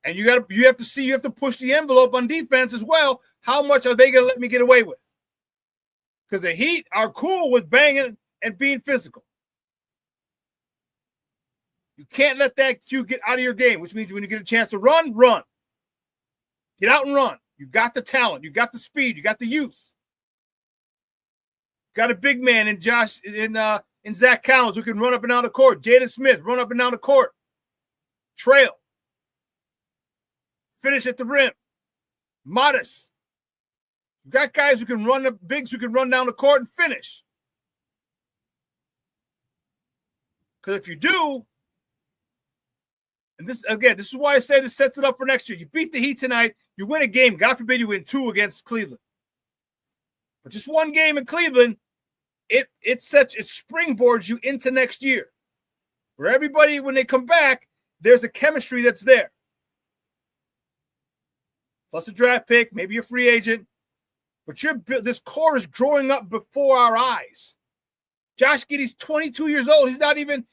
S5: and you have to push the envelope on defense as well. How much are they going to let me get away with? Because the Heat are cool with banging and being physical. You can't let that cue get out of your game, which means when you get a chance to run. Get out and run. You got the talent. You got the speed. You got the youth. Got a big man in Zach Collins who can run up and down the court. Jaden Smith, run up and down the court. Trail. Finish at the rim. Modest. You got guys who can run, bigs who can run down the court and finish. Because if you do, And this is why I say this sets it up for next year. You beat the Heat tonight, you win a game. God forbid you win 2 against Cleveland. But just one game in Cleveland, it springboards you into next year. Where everybody, when they come back, there's a chemistry that's there. Plus a draft pick, maybe a free agent. But this core is growing up before our eyes. Josh Giddey's 22 years old. He's not even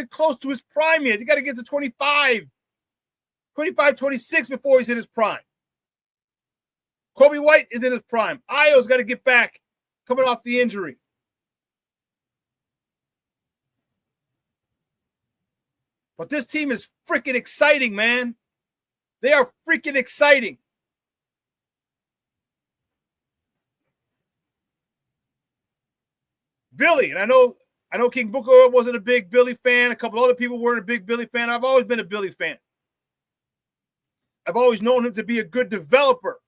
S5: close to his prime yet. You got to get to 25, 26 before he's in his prime. Kobe White is in his prime. Ayo's got to get back coming off the injury. But this team is freaking exciting, man. They are freaking exciting. Billy, and I know King Booker wasn't a big Billy fan. A couple other people weren't a big Billy fan. I've always been a Billy fan. I've always known him to be a good developer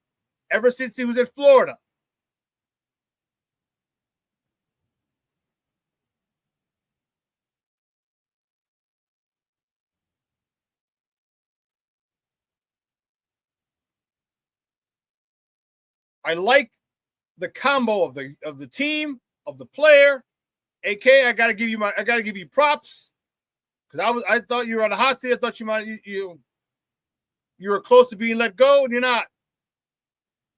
S5: ever since he was in Florida. I like the combo of the team, of the player. AK, I gotta give you props. Because I thought you were on a hot seat. I thought you were close to being let go, and you're not.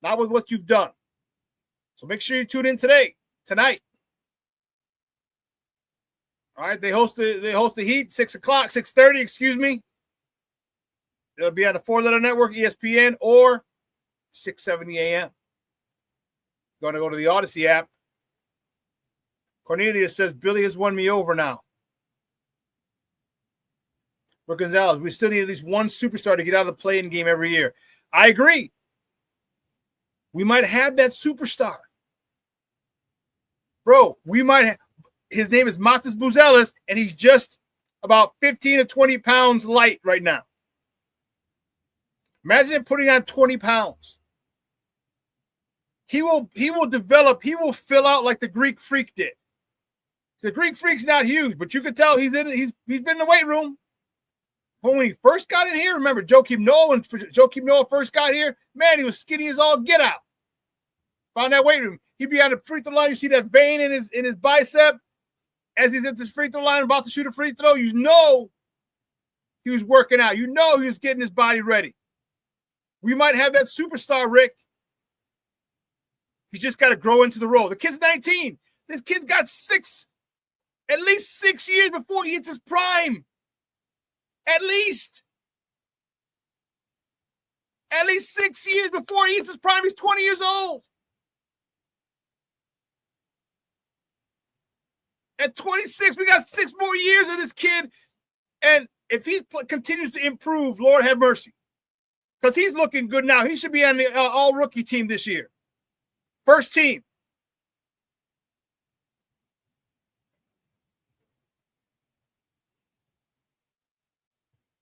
S5: Not with what you've done. So make sure you tune in tonight. All right, they host the Heat, 6:30, excuse me. It'll be on the 4-letter network, ESPN, or 6:70 a.m. Going to go to the Odyssey app. Cornelius says, Billy has won me over now. For Gonzalez, we still need at least one superstar to get out of the play-in game every year. I agree. We might have that superstar. Bro, we might have. His name is Matas Buzelis, and he's just about 15 to 20 pounds light right now. Imagine him putting on 20 pounds. He will develop. He will fill out like the Greek Freak did. The Greek Freak's not huge, but you can tell he's been in the weight room. But when he first got in here, remember Joakim Noah, when Joakim Noah first got here, man, he was skinny as all get out. Found that weight room. He'd be on the free throw line. You see that vein in his bicep as he's at this free throw line about to shoot a free throw. You know he was working out. You know he was getting his body ready. We might have that superstar, Rick. He's just got to grow into the role. The kid's 19. This kid's got at least 6 years before he hits his prime. At least 6 years before he hits his prime. He's 20 years old. At 26, we got 6 more years of this kid. And if he continues to improve, Lord have mercy. Because he's looking good now. He should be on the all-rookie team this year. First team.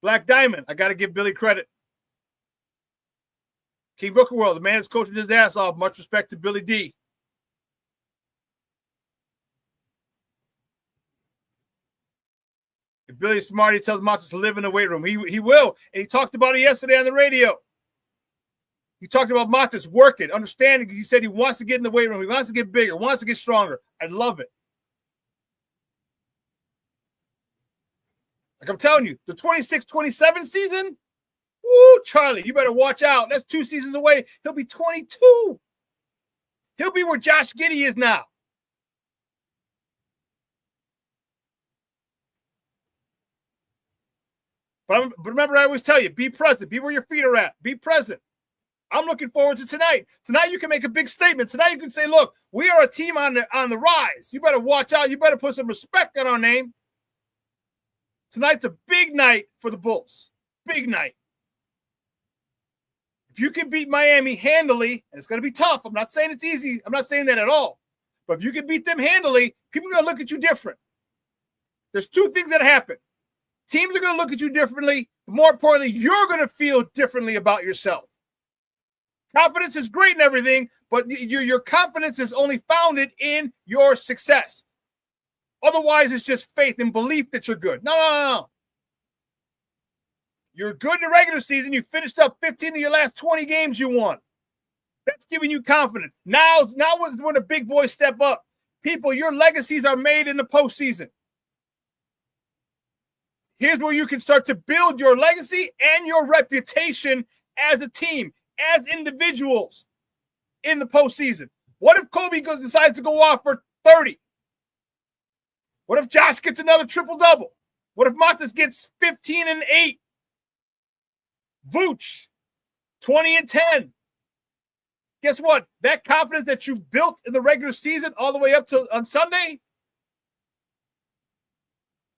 S5: Black Diamond, I got to give Billy credit. King Booker World, the man is coaching his ass off. Much respect to Billy D. If Billy's smart, he tells Matas to live in the weight room. He will. And he talked about it yesterday on the radio. He talked about Matas working, understanding. He said he wants to get in the weight room. He wants to get bigger, wants to get stronger. I love it. Like I'm telling you, the 26-27 season, woo, Charlie, you better watch out. That's 2 seasons away. He'll be 22. He'll be where Josh Giddey is now. But remember, I always tell you, be present. Be where your feet are at. Be present. I'm looking forward to tonight. Tonight you can make a big statement. Tonight you can say, look, we are a team on the rise. You better watch out. You better put some respect on our name. Tonight's a big night for the Bulls. Big night. If you can beat Miami handily, and it's going to be tough. I'm not saying it's easy. I'm not saying that at all. But if you can beat them handily, people are going to look at you different. There's 2 things that happen. Teams are going to look at you differently. But more importantly, you're going to feel differently about yourself. Confidence is great and everything, but your confidence is only founded in your success. Otherwise, it's just faith and belief that you're good. No. You're good in the regular season. You finished up 15 of your last 20 games you won. That's giving you confidence. Now is when the big boys step up. People, your legacies are made in the postseason. Here's where you can start to build your legacy and your reputation as a team, as individuals in the postseason. What if Kobe decides to go off for 30? What if Josh gets another triple-double? What if Montes gets 15 and 8? Vooch, 20 and 10. Guess what? That confidence that you've built in the regular season all the way up to on Sunday,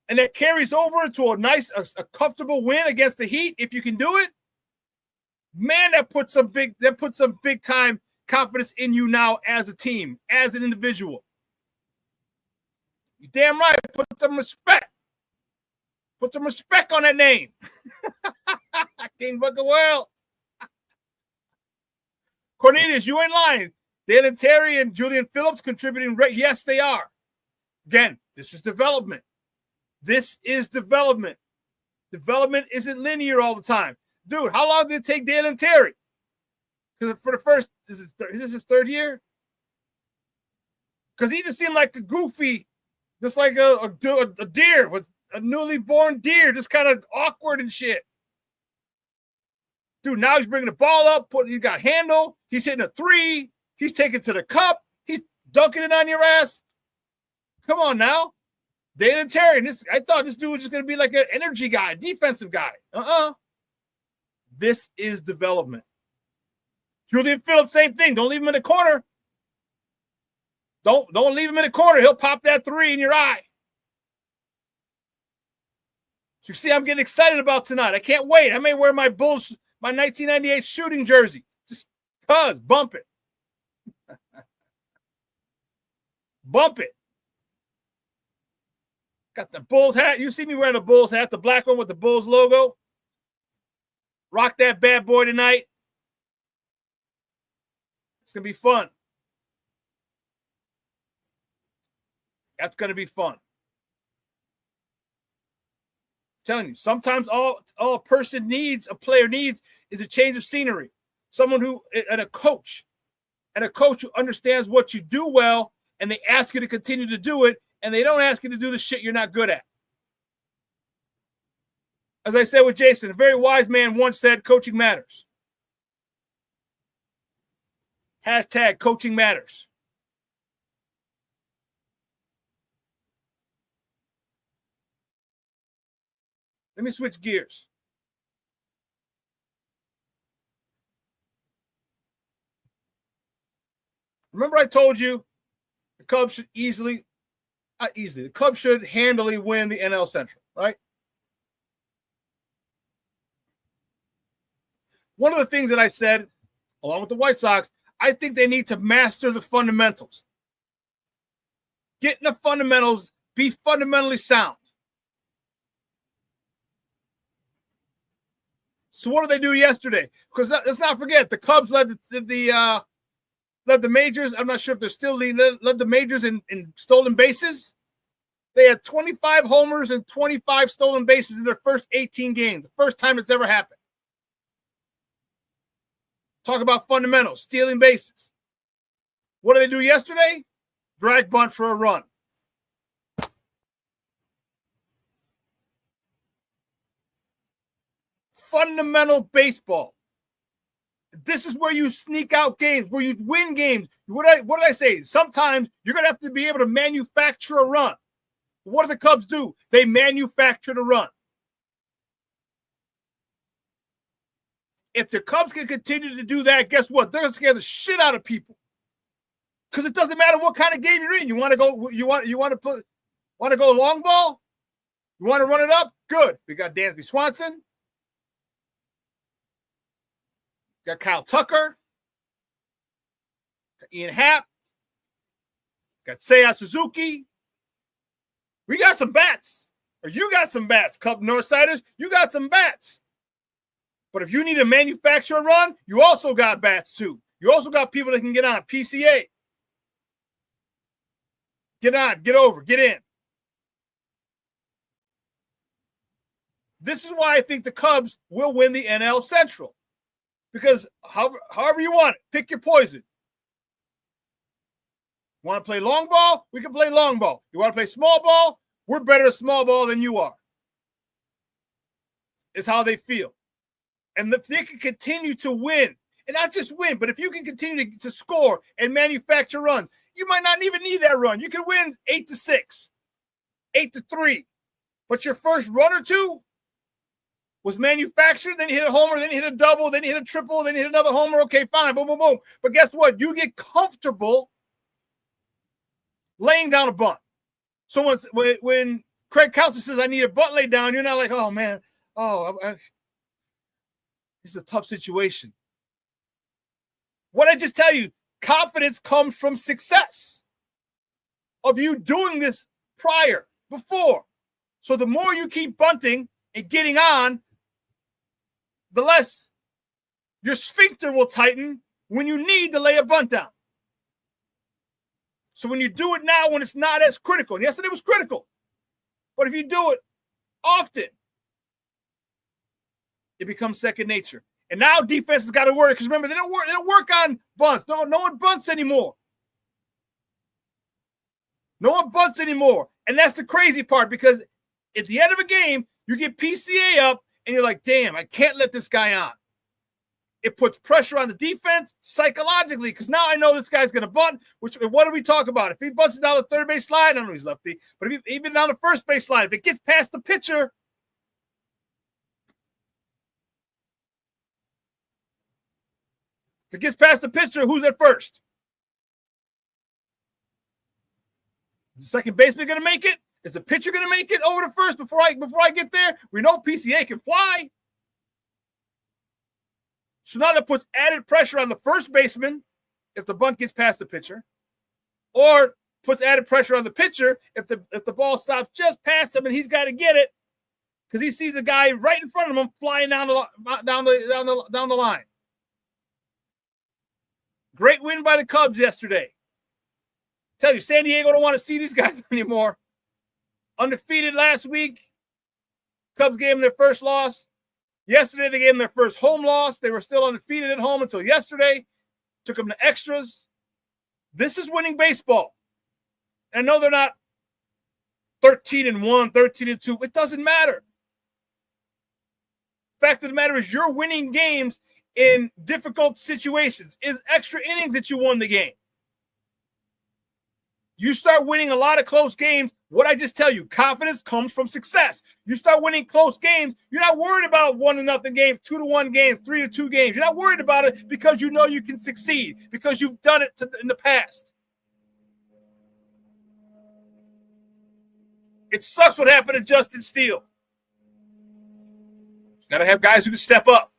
S5: and that carries over into a comfortable win against the Heat, if you can do it, man, that puts some big time confidence in you now as a team, as an individual. You damn right, put some respect. Put some respect on that name. King Book of World. Cornelius, you ain't lying. Dalen Terry and Julian Phillips contributing. Yes, they are. Again, this is development. This is development. Development isn't linear all the time. Dude, how long did it take Dalen Terry? Because for the first, is this his third year? Because he just seemed like a goofy, just like a deer, with a newly born deer, just kind of awkward and shit. Dude, now he's bringing the ball up. He's got handle. He's hitting a three. He's taking it to the cup. He's dunking it on your ass. Come on now. Dalen Terry. I thought this dude was just going to be like an energy guy, defensive guy. This is development. Julian Phillips, same thing. Don't leave him in the corner. Don't leave him in the corner. He'll pop that three in your eye. So you see, I'm getting excited about tonight. I can't wait. I may wear my 1998 shooting jersey. Just cuz, bump it. Bump it. Got the Bulls hat. You see me wearing the Bulls hat, the black one with the Bulls logo. Rock that bad boy tonight. It's going to be fun. That's going to be fun. I'm telling you, sometimes all a player needs is a change of scenery. And a coach who understands what you do well, and they ask you to continue to do it, and they don't ask you to do the shit you're not good at. As I said with Jason, a very wise man once said, coaching matters. Hashtag coaching matters. Let me switch gears. Remember I told you the Cubs should the Cubs should handily win the NL Central, right? One of the things that I said, along with the White Sox, I think they need to master the fundamentals. Get in the fundamentals, be fundamentally sound. So what did they do yesterday? Because let's not forget, the Cubs led the majors. I'm not sure if they're still leading. Led the majors in stolen bases. They had 25 homers and 25 stolen bases in their first 18 games. The first time it's ever happened. Talk about fundamentals, stealing bases. What did they do yesterday? Drag bunt for a run. Fundamental baseball. This is where you sneak out games, where you win games. What did I say? Sometimes you're going to have to be able to manufacture a run. What do the Cubs do? They manufacture the run. If the Cubs can continue to do that, guess what? They're going to scare the shit out of people. Because it doesn't matter what kind of game you're in. You want to go long ball? You want to run it up? Good. We got Dansby Swanson. Got Kyle Tucker. Got Ian Happ. Got Seiya Suzuki. We got some bats. Or you got some bats, Cub Northsiders. You got some bats. But if you need to manufacture a run, you also got bats too. You also got people that can get on. PCA. Get on, get over, get in. This is why I think the Cubs will win the NL Central. Because however you want it, pick your poison. Want to play long ball? We can play long ball. You want to play small ball? We're better at small ball than you are. Is how they feel. And if they can continue to win, and not just win, but if you can continue to score and manufacture runs, you might not even need that run. You can win 8-6, 8-3. But your first run or two was manufactured, then you hit a homer, then you hit a double, then you hit a triple, then you hit another homer. Okay, fine, boom, boom, boom. But guess what? You get comfortable laying down a bunt. So when Craig Counsell says, I need a bunt laid down, you're not like, oh, man, this is a tough situation. What I just tell you, confidence comes from success of you doing this before. So the more you keep bunting and getting on, the less your sphincter will tighten when you need to lay a bunt down. So when you do it now, when it's not as critical, and yesterday was critical, but if you do it often, it becomes second nature. And now defense has got to work because remember they don't work on bunts. No one bunts anymore. No one bunts anymore, and that's the crazy part because at the end of a game you get PCA up and you're like, damn, I can't let this guy on. It puts pressure on the defense psychologically because now I know this guy's going to bunt. Which what do we talk about? If he bunts it down the third base line, I don't know he's lefty, but even down the first base line, if it gets past the pitcher. If it gets past the pitcher, who's at first? Is the second baseman going to make it? Is the pitcher going to make it over to first before I get there? We know PCA can fly. So now that puts added pressure on the first baseman if the bunt gets past the pitcher, or puts added pressure on the pitcher if the ball stops just past him and he's got to get it because he sees the guy right in front of him flying down the line. Great win by the Cubs yesterday. Tell you, San Diego don't want to see these guys anymore. Undefeated last week. Cubs gave them their first loss. Yesterday, they gave them their first home loss. They were still undefeated at home until yesterday. Took them to extras. This is winning baseball. And I know they're not 13-1, 13-2. It doesn't matter. Fact of the matter is you're winning games in difficult situations. It's extra innings that you won the game. You start winning a lot of close games. What I just tell you, confidence comes from success. You start winning close games. You're not worried about 1-0 games, 2-1 games, 3-2 games. You're not worried about it because you know you can succeed because you've done it in the past. It sucks what happened to Justin Steele. You got to have guys who can step up.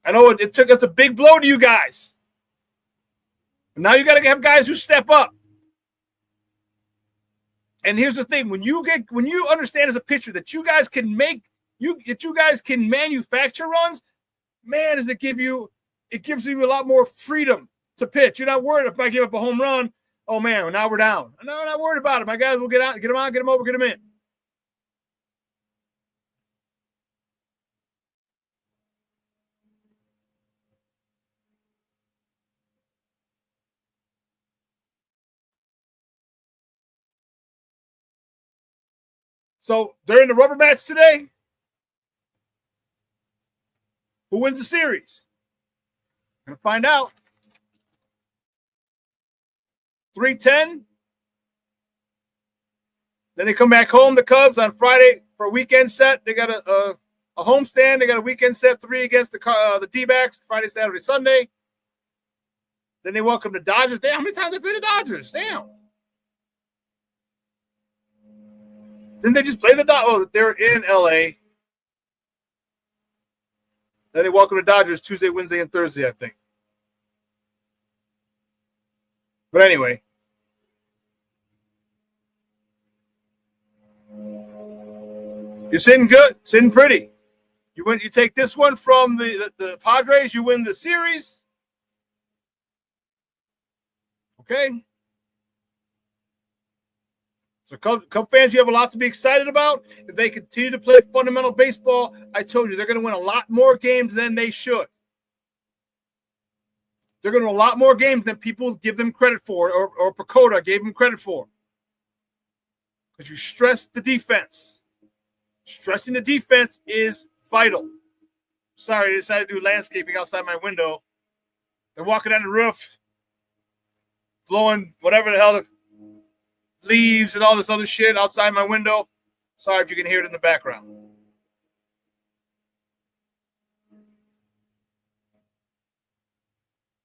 S5: I know it took us a big blow to you guys. But now you got to have guys who step up. And here's the thing: when you understand as a pitcher that you guys can manufacture runs, man, it gives you a lot more freedom to pitch. You're not worried if I give up a home run. Oh man, now we're down. No, I'm not worried about it. My guys will get out, get them on, get them over, get them in. So during the rubber match today, who wins the series? Gonna find out. 3-10. Then they come back home, the Cubs, on Friday for a weekend set. They got a homestand. They got a weekend set 3 against the D-backs, Friday, Saturday, Sunday. Then they welcome the Dodgers. Damn, how many times they play the Dodgers? Damn. Didn't they just play the Dodgers? Oh, they're in L.A. Then they welcome the Dodgers Tuesday, Wednesday, and Thursday, I think. But anyway. You're sitting good, sitting pretty. You take this one from the Padres, you win the series. Okay. So Cub fans, you have a lot to be excited about. If they continue to play fundamental baseball, I told you they're going to win a lot more games than they should. They're going to win a lot more games than people give them credit for, or Pacoda gave them credit for. Because you stress the defense. Stressing the defense is vital. Sorry, I decided to do landscaping outside my window. They're walking on the roof, blowing whatever the hell, leaves and all this other shit outside my window. Sorry if you can hear it in the background.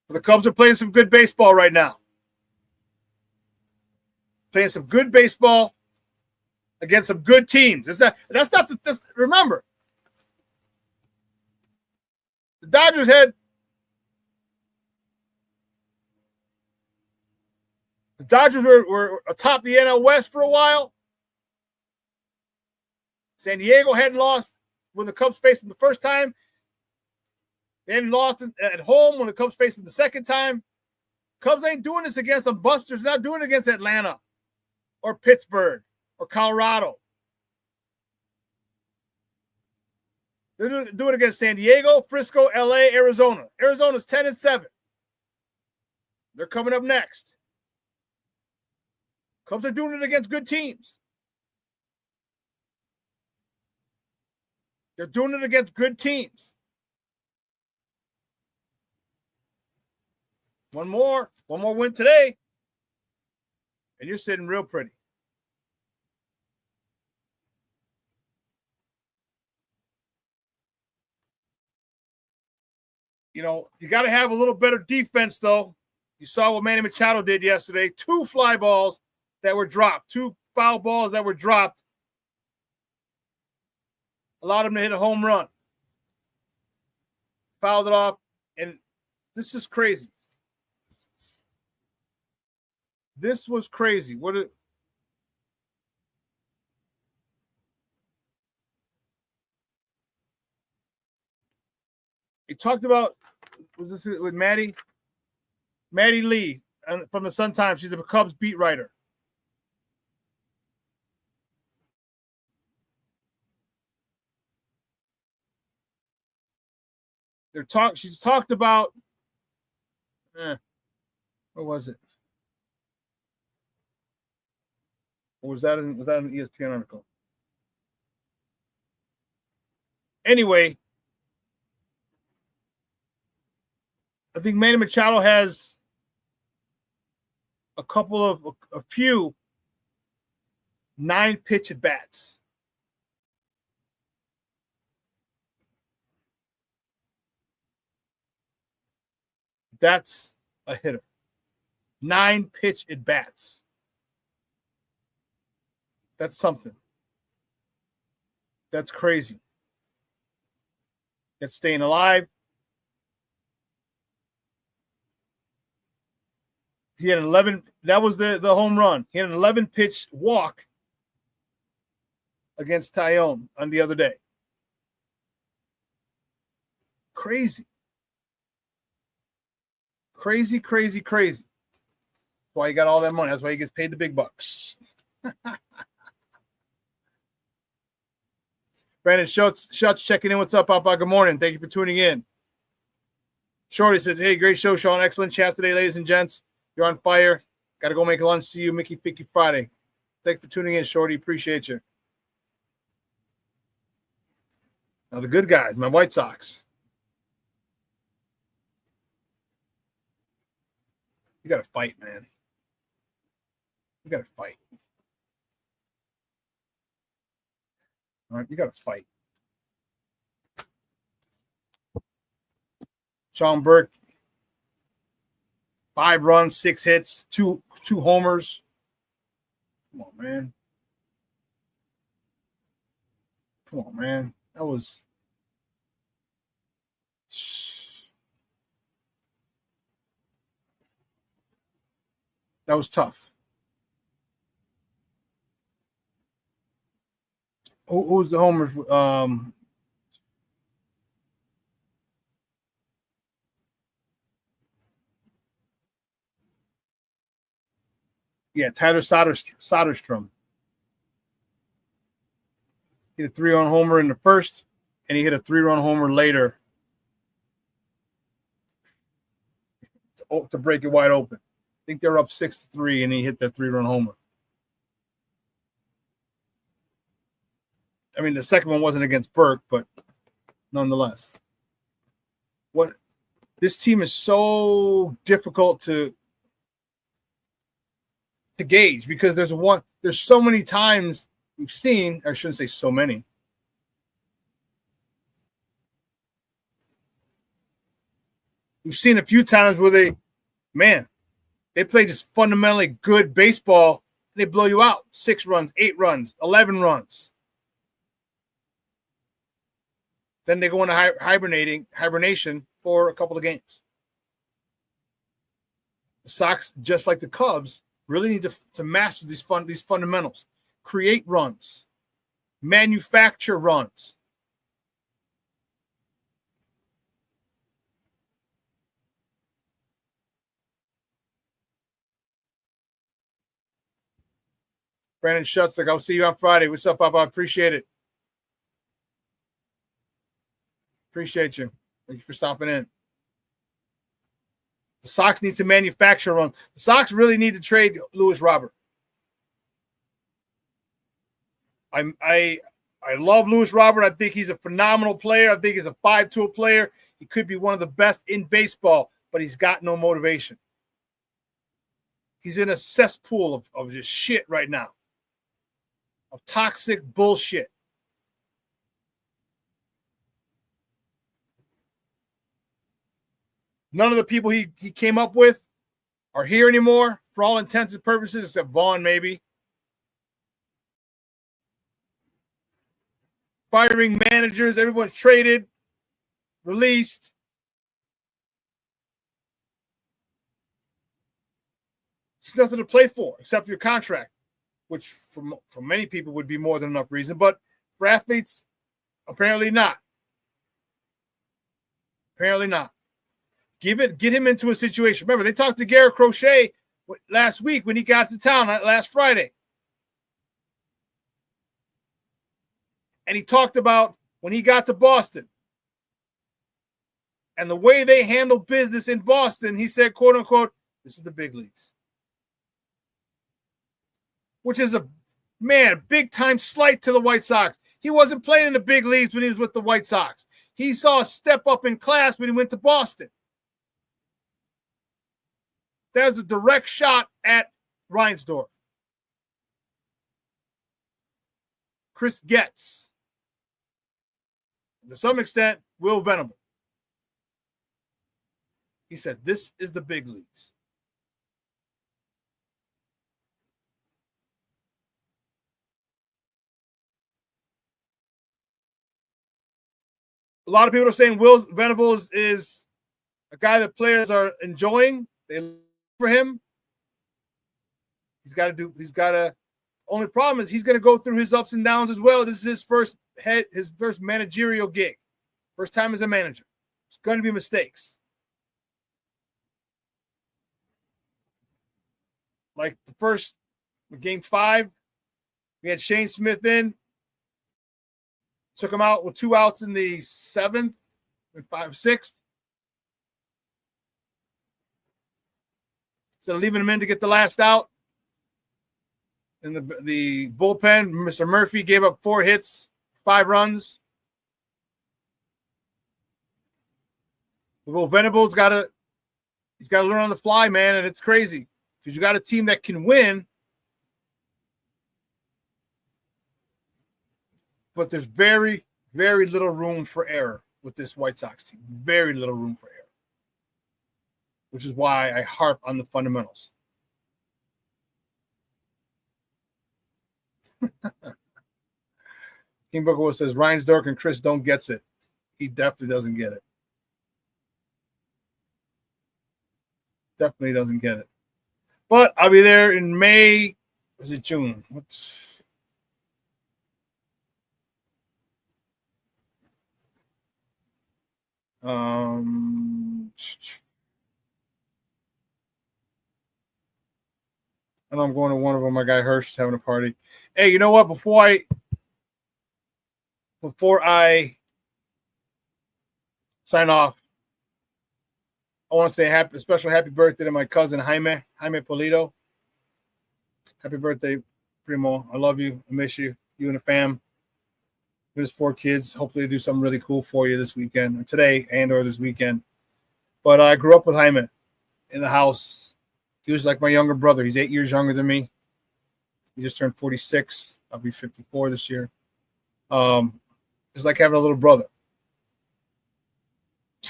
S5: The Cubs are playing some good baseball right now. Playing some good baseball against some good teams. Remember, the Dodgers had were atop the NL West for a while. San Diego hadn't lost when the Cubs faced them the first time. They hadn't lost at home when the Cubs faced them the second time. Cubs ain't doing this against some busters. They're not doing it against Atlanta or Pittsburgh or Colorado. They're doing it against San Diego, Frisco, LA, Arizona. Arizona's 10-7. They're coming up next. Cubs are doing it against good teams. They're doing it against good teams. One more win today, and you're sitting real pretty. You know, you got to have a little better defense, though. You saw what Manny Machado did yesterday. 2 fly balls that were dropped, 2 foul balls that were dropped. Allowed him to hit a home run. Fouled it off, and this is crazy. This was crazy. He talked about, was this with Maddie Lee from the Sun-Times. She's a Cubs beat writer. She's talked about, what was it? Or was that an ESPN article? Anyway, I think Manny Machado has a few 9-pitch at bats. That's a hitter. 9-pitch at bats. That's something. That's crazy. That's staying alive. He had 11. That was the home run. He had an 11-pitch walk against Tyone on the other day. Crazy. Crazy. That's why he got all that money. That's why he gets paid the big bucks. Brandon Schutz checking in. What's up, Papa? Good morning. Thank you for tuning in. Shorty said, hey, great show, Shawn. Excellent chat today, ladies and gents. You're on fire. Got to go make lunch. See you, Mickey Ficky Friday. Thanks for tuning in, Shorty. Appreciate you. Now, the good guys, my White Sox. You got to fight, man. You got to fight. All right, you got to fight. Sean Burke, 5 runs, 6 hits, 2 homers. Come on, man. That was tough. Who's the homers? Yeah, Tyler Soderstrom. He hit a 3-run homer in the first, and he hit a 3-run homer later to break it wide open. I think they were up 6-3, and he hit that 3-run homer. I mean, the second one wasn't against Burke, but nonetheless. This team is so difficult to gauge because there's so many times we've seen, I shouldn't say so many. We've seen a few times where they play just fundamentally good baseball and they blow you out. 6 runs, 8 runs, 11 runs. Then they go into hibernation for a couple of games. The Sox, just like the Cubs, really need to master these fundamentals. Create runs. Manufacture runs. Brandon Schutzlik, I'll see you on Friday. What's up, Papa? I appreciate it. Appreciate you. Thank you for stopping in. The Sox need to manufacture a run. The Sox really need to trade Luis Robert. I love Luis Robert. I think he's a phenomenal player. I think he's a 5-tool player. He could be one of the best in baseball, but he's got no motivation. He's in a cesspool of just shit right now. Of toxic bullshit. None of the people he came up with are here anymore for all intents and purposes, except Vaughn, maybe. Firing managers, everyone's traded, released. There's nothing to play for except your contract, which for many people would be more than enough reason, but for athletes, apparently not. Apparently not. Get him into a situation. Remember, they talked to Garrett Crochet last week when he got to town last Friday. And he talked about when he got to Boston and the way they handle business in Boston. He said, quote unquote, this is the big leagues. Which is a big time slight to the White Sox. He wasn't playing in the big leagues when he was with the White Sox. He saw a step up in class when he went to Boston. There's a direct shot at Reinsdorf. Chris Getz. To some extent, Will Venable. He said, this is the big leagues. A lot of people are saying Will Venable is a guy that players are enjoying. They look for him. Only problem is he's going to go through his ups and downs as well. This is his first managerial gig. First time as a manager. It's going to be mistakes. Like the first game 5, we had Shane Smith in. Took him out with 2 outs in the 7th and 6th. Instead of leaving him in to get the last out. In the bullpen, Mr. Murphy gave up 4 hits, 5 runs. Will Venable's he's got to learn on the fly, man, and it's crazy because you got a team that can win. But there's very, very little room for error with this White Sox team. Very little room for error. Which is why I harp on the fundamentals. King Booker says, Reinsdorf and Chris don't gets it. He definitely doesn't get it. Definitely doesn't get it. But I'll be there in May. Was it June? I know I'm going to one of them. My guy Hirsch is having a party. Hey, you know what? Before I before I sign off, I want to say a special happy birthday to my cousin Jaime Polito. Happy birthday, Primo. I love you. I miss you. You and the fam. There's 4 kids. Hopefully they do something really cool for you this weekend, or today or this weekend. But I grew up with Jaime in the house. He was like my younger brother. He's 8 years younger than me. He just turned 46. I'll be 54 this year. It's like having a little brother.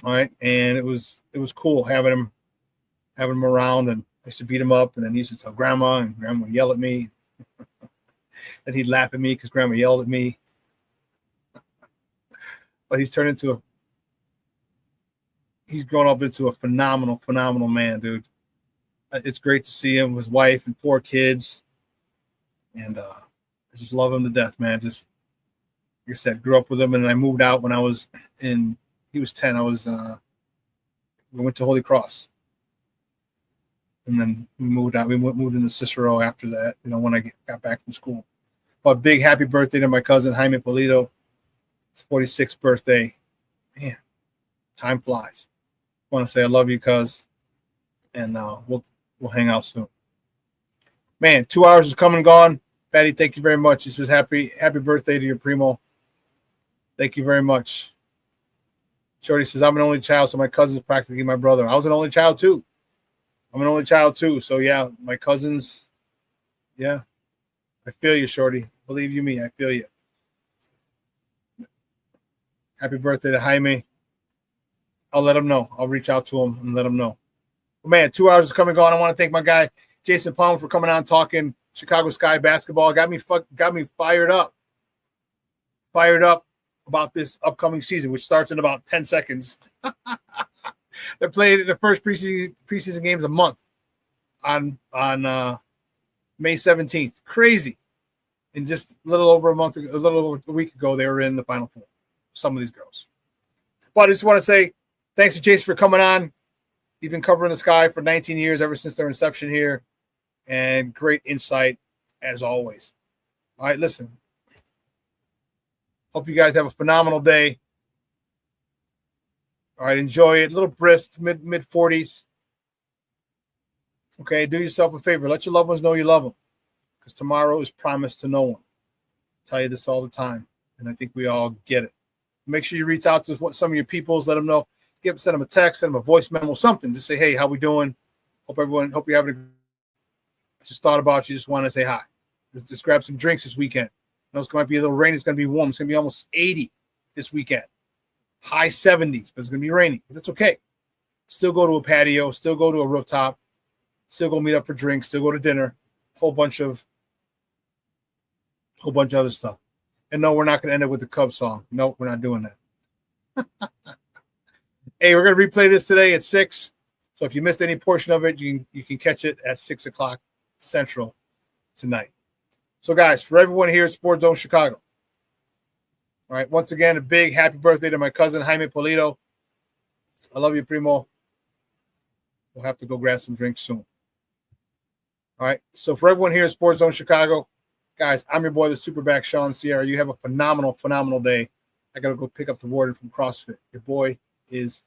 S5: All right. And it was cool having him around, and I used to beat him up, and then he used to tell grandma, and grandma would yell at me. And he'd laugh at me because grandma yelled at me. But he's grown up into a phenomenal man, dude. It's great to see him with his wife and 4 kids. And I just love him to death, man. Just, like I said, grew up with him, and then I moved out when he was 10. We went to Holy Cross. And then we moved out. We moved into Cicero after that, when I got back from school. But big happy birthday to my cousin, Jaime Polito. It's 46th birthday. Man, time flies. I want to say I love you, cuz. And we'll hang out soon. Man, 2 hours is come and gone. Patty, thank you very much. He says happy birthday to your primo. Thank you very much. Shorty says, I'm an only child, so my cousin's practically my brother. I was an only child too. So yeah, my cousins, yeah. I feel you, Shorty. Believe you me, I feel you. Happy birthday to Jaime. I'll let him know. I'll reach out to him and let him know. But man, 2 hours is coming and gone. I want to thank my guy, Jason Palmer, for coming on talking Chicago Sky basketball. Got me fired up. Fired up about this upcoming season, which starts in about 10 seconds. They're playing the first preseason games a month on May 17th. Crazy. And just a little over a week ago, they were in the Final Four. Some of these girls. But I just want to say thanks to Jason for coming on. He's been covering the Sky for 19 years, ever since their inception here. And great insight, as always. All right, listen. Hope you guys have a phenomenal day. All right, enjoy it. A little brisk, mid 40s. Okay, do yourself a favor. Let your loved ones know you love them, because tomorrow is promised to no one. I tell you this all the time, and I think we all get it. Make sure you reach out to some of your peoples. Let them know. Send them a text, send them a voice memo, something. Just say, hey, how we doing? Hope you're having a just thought about you. Just want to say hi. Just grab some drinks this weekend. It's going to be a little rainy. It's going to be warm. It's going to be almost 80 this weekend. High 70s, but it's going to be rainy. That's okay. Still go to a patio. Still go to a rooftop. Still go meet up for drinks. Still go to dinner. Whole bunch of other stuff. And no, we're not going to end it with the Cubs song. No, we're not doing that. Hey, we're going to replay this today at 6. So if you missed any portion of it, you can catch it at 6 o'clock Central tonight. So, guys, for everyone here at Sports Zone Chicago, all right, once again, a big happy birthday to my cousin, Jaime Polito. I love you, Primo. We'll have to go grab some drinks soon. All right, so for everyone here at Sports Zone Chicago, guys, I'm your boy, the SuperBack, Shawn Sierra. You have a phenomenal day. I got to go pick up the warden from CrossFit. Your boy is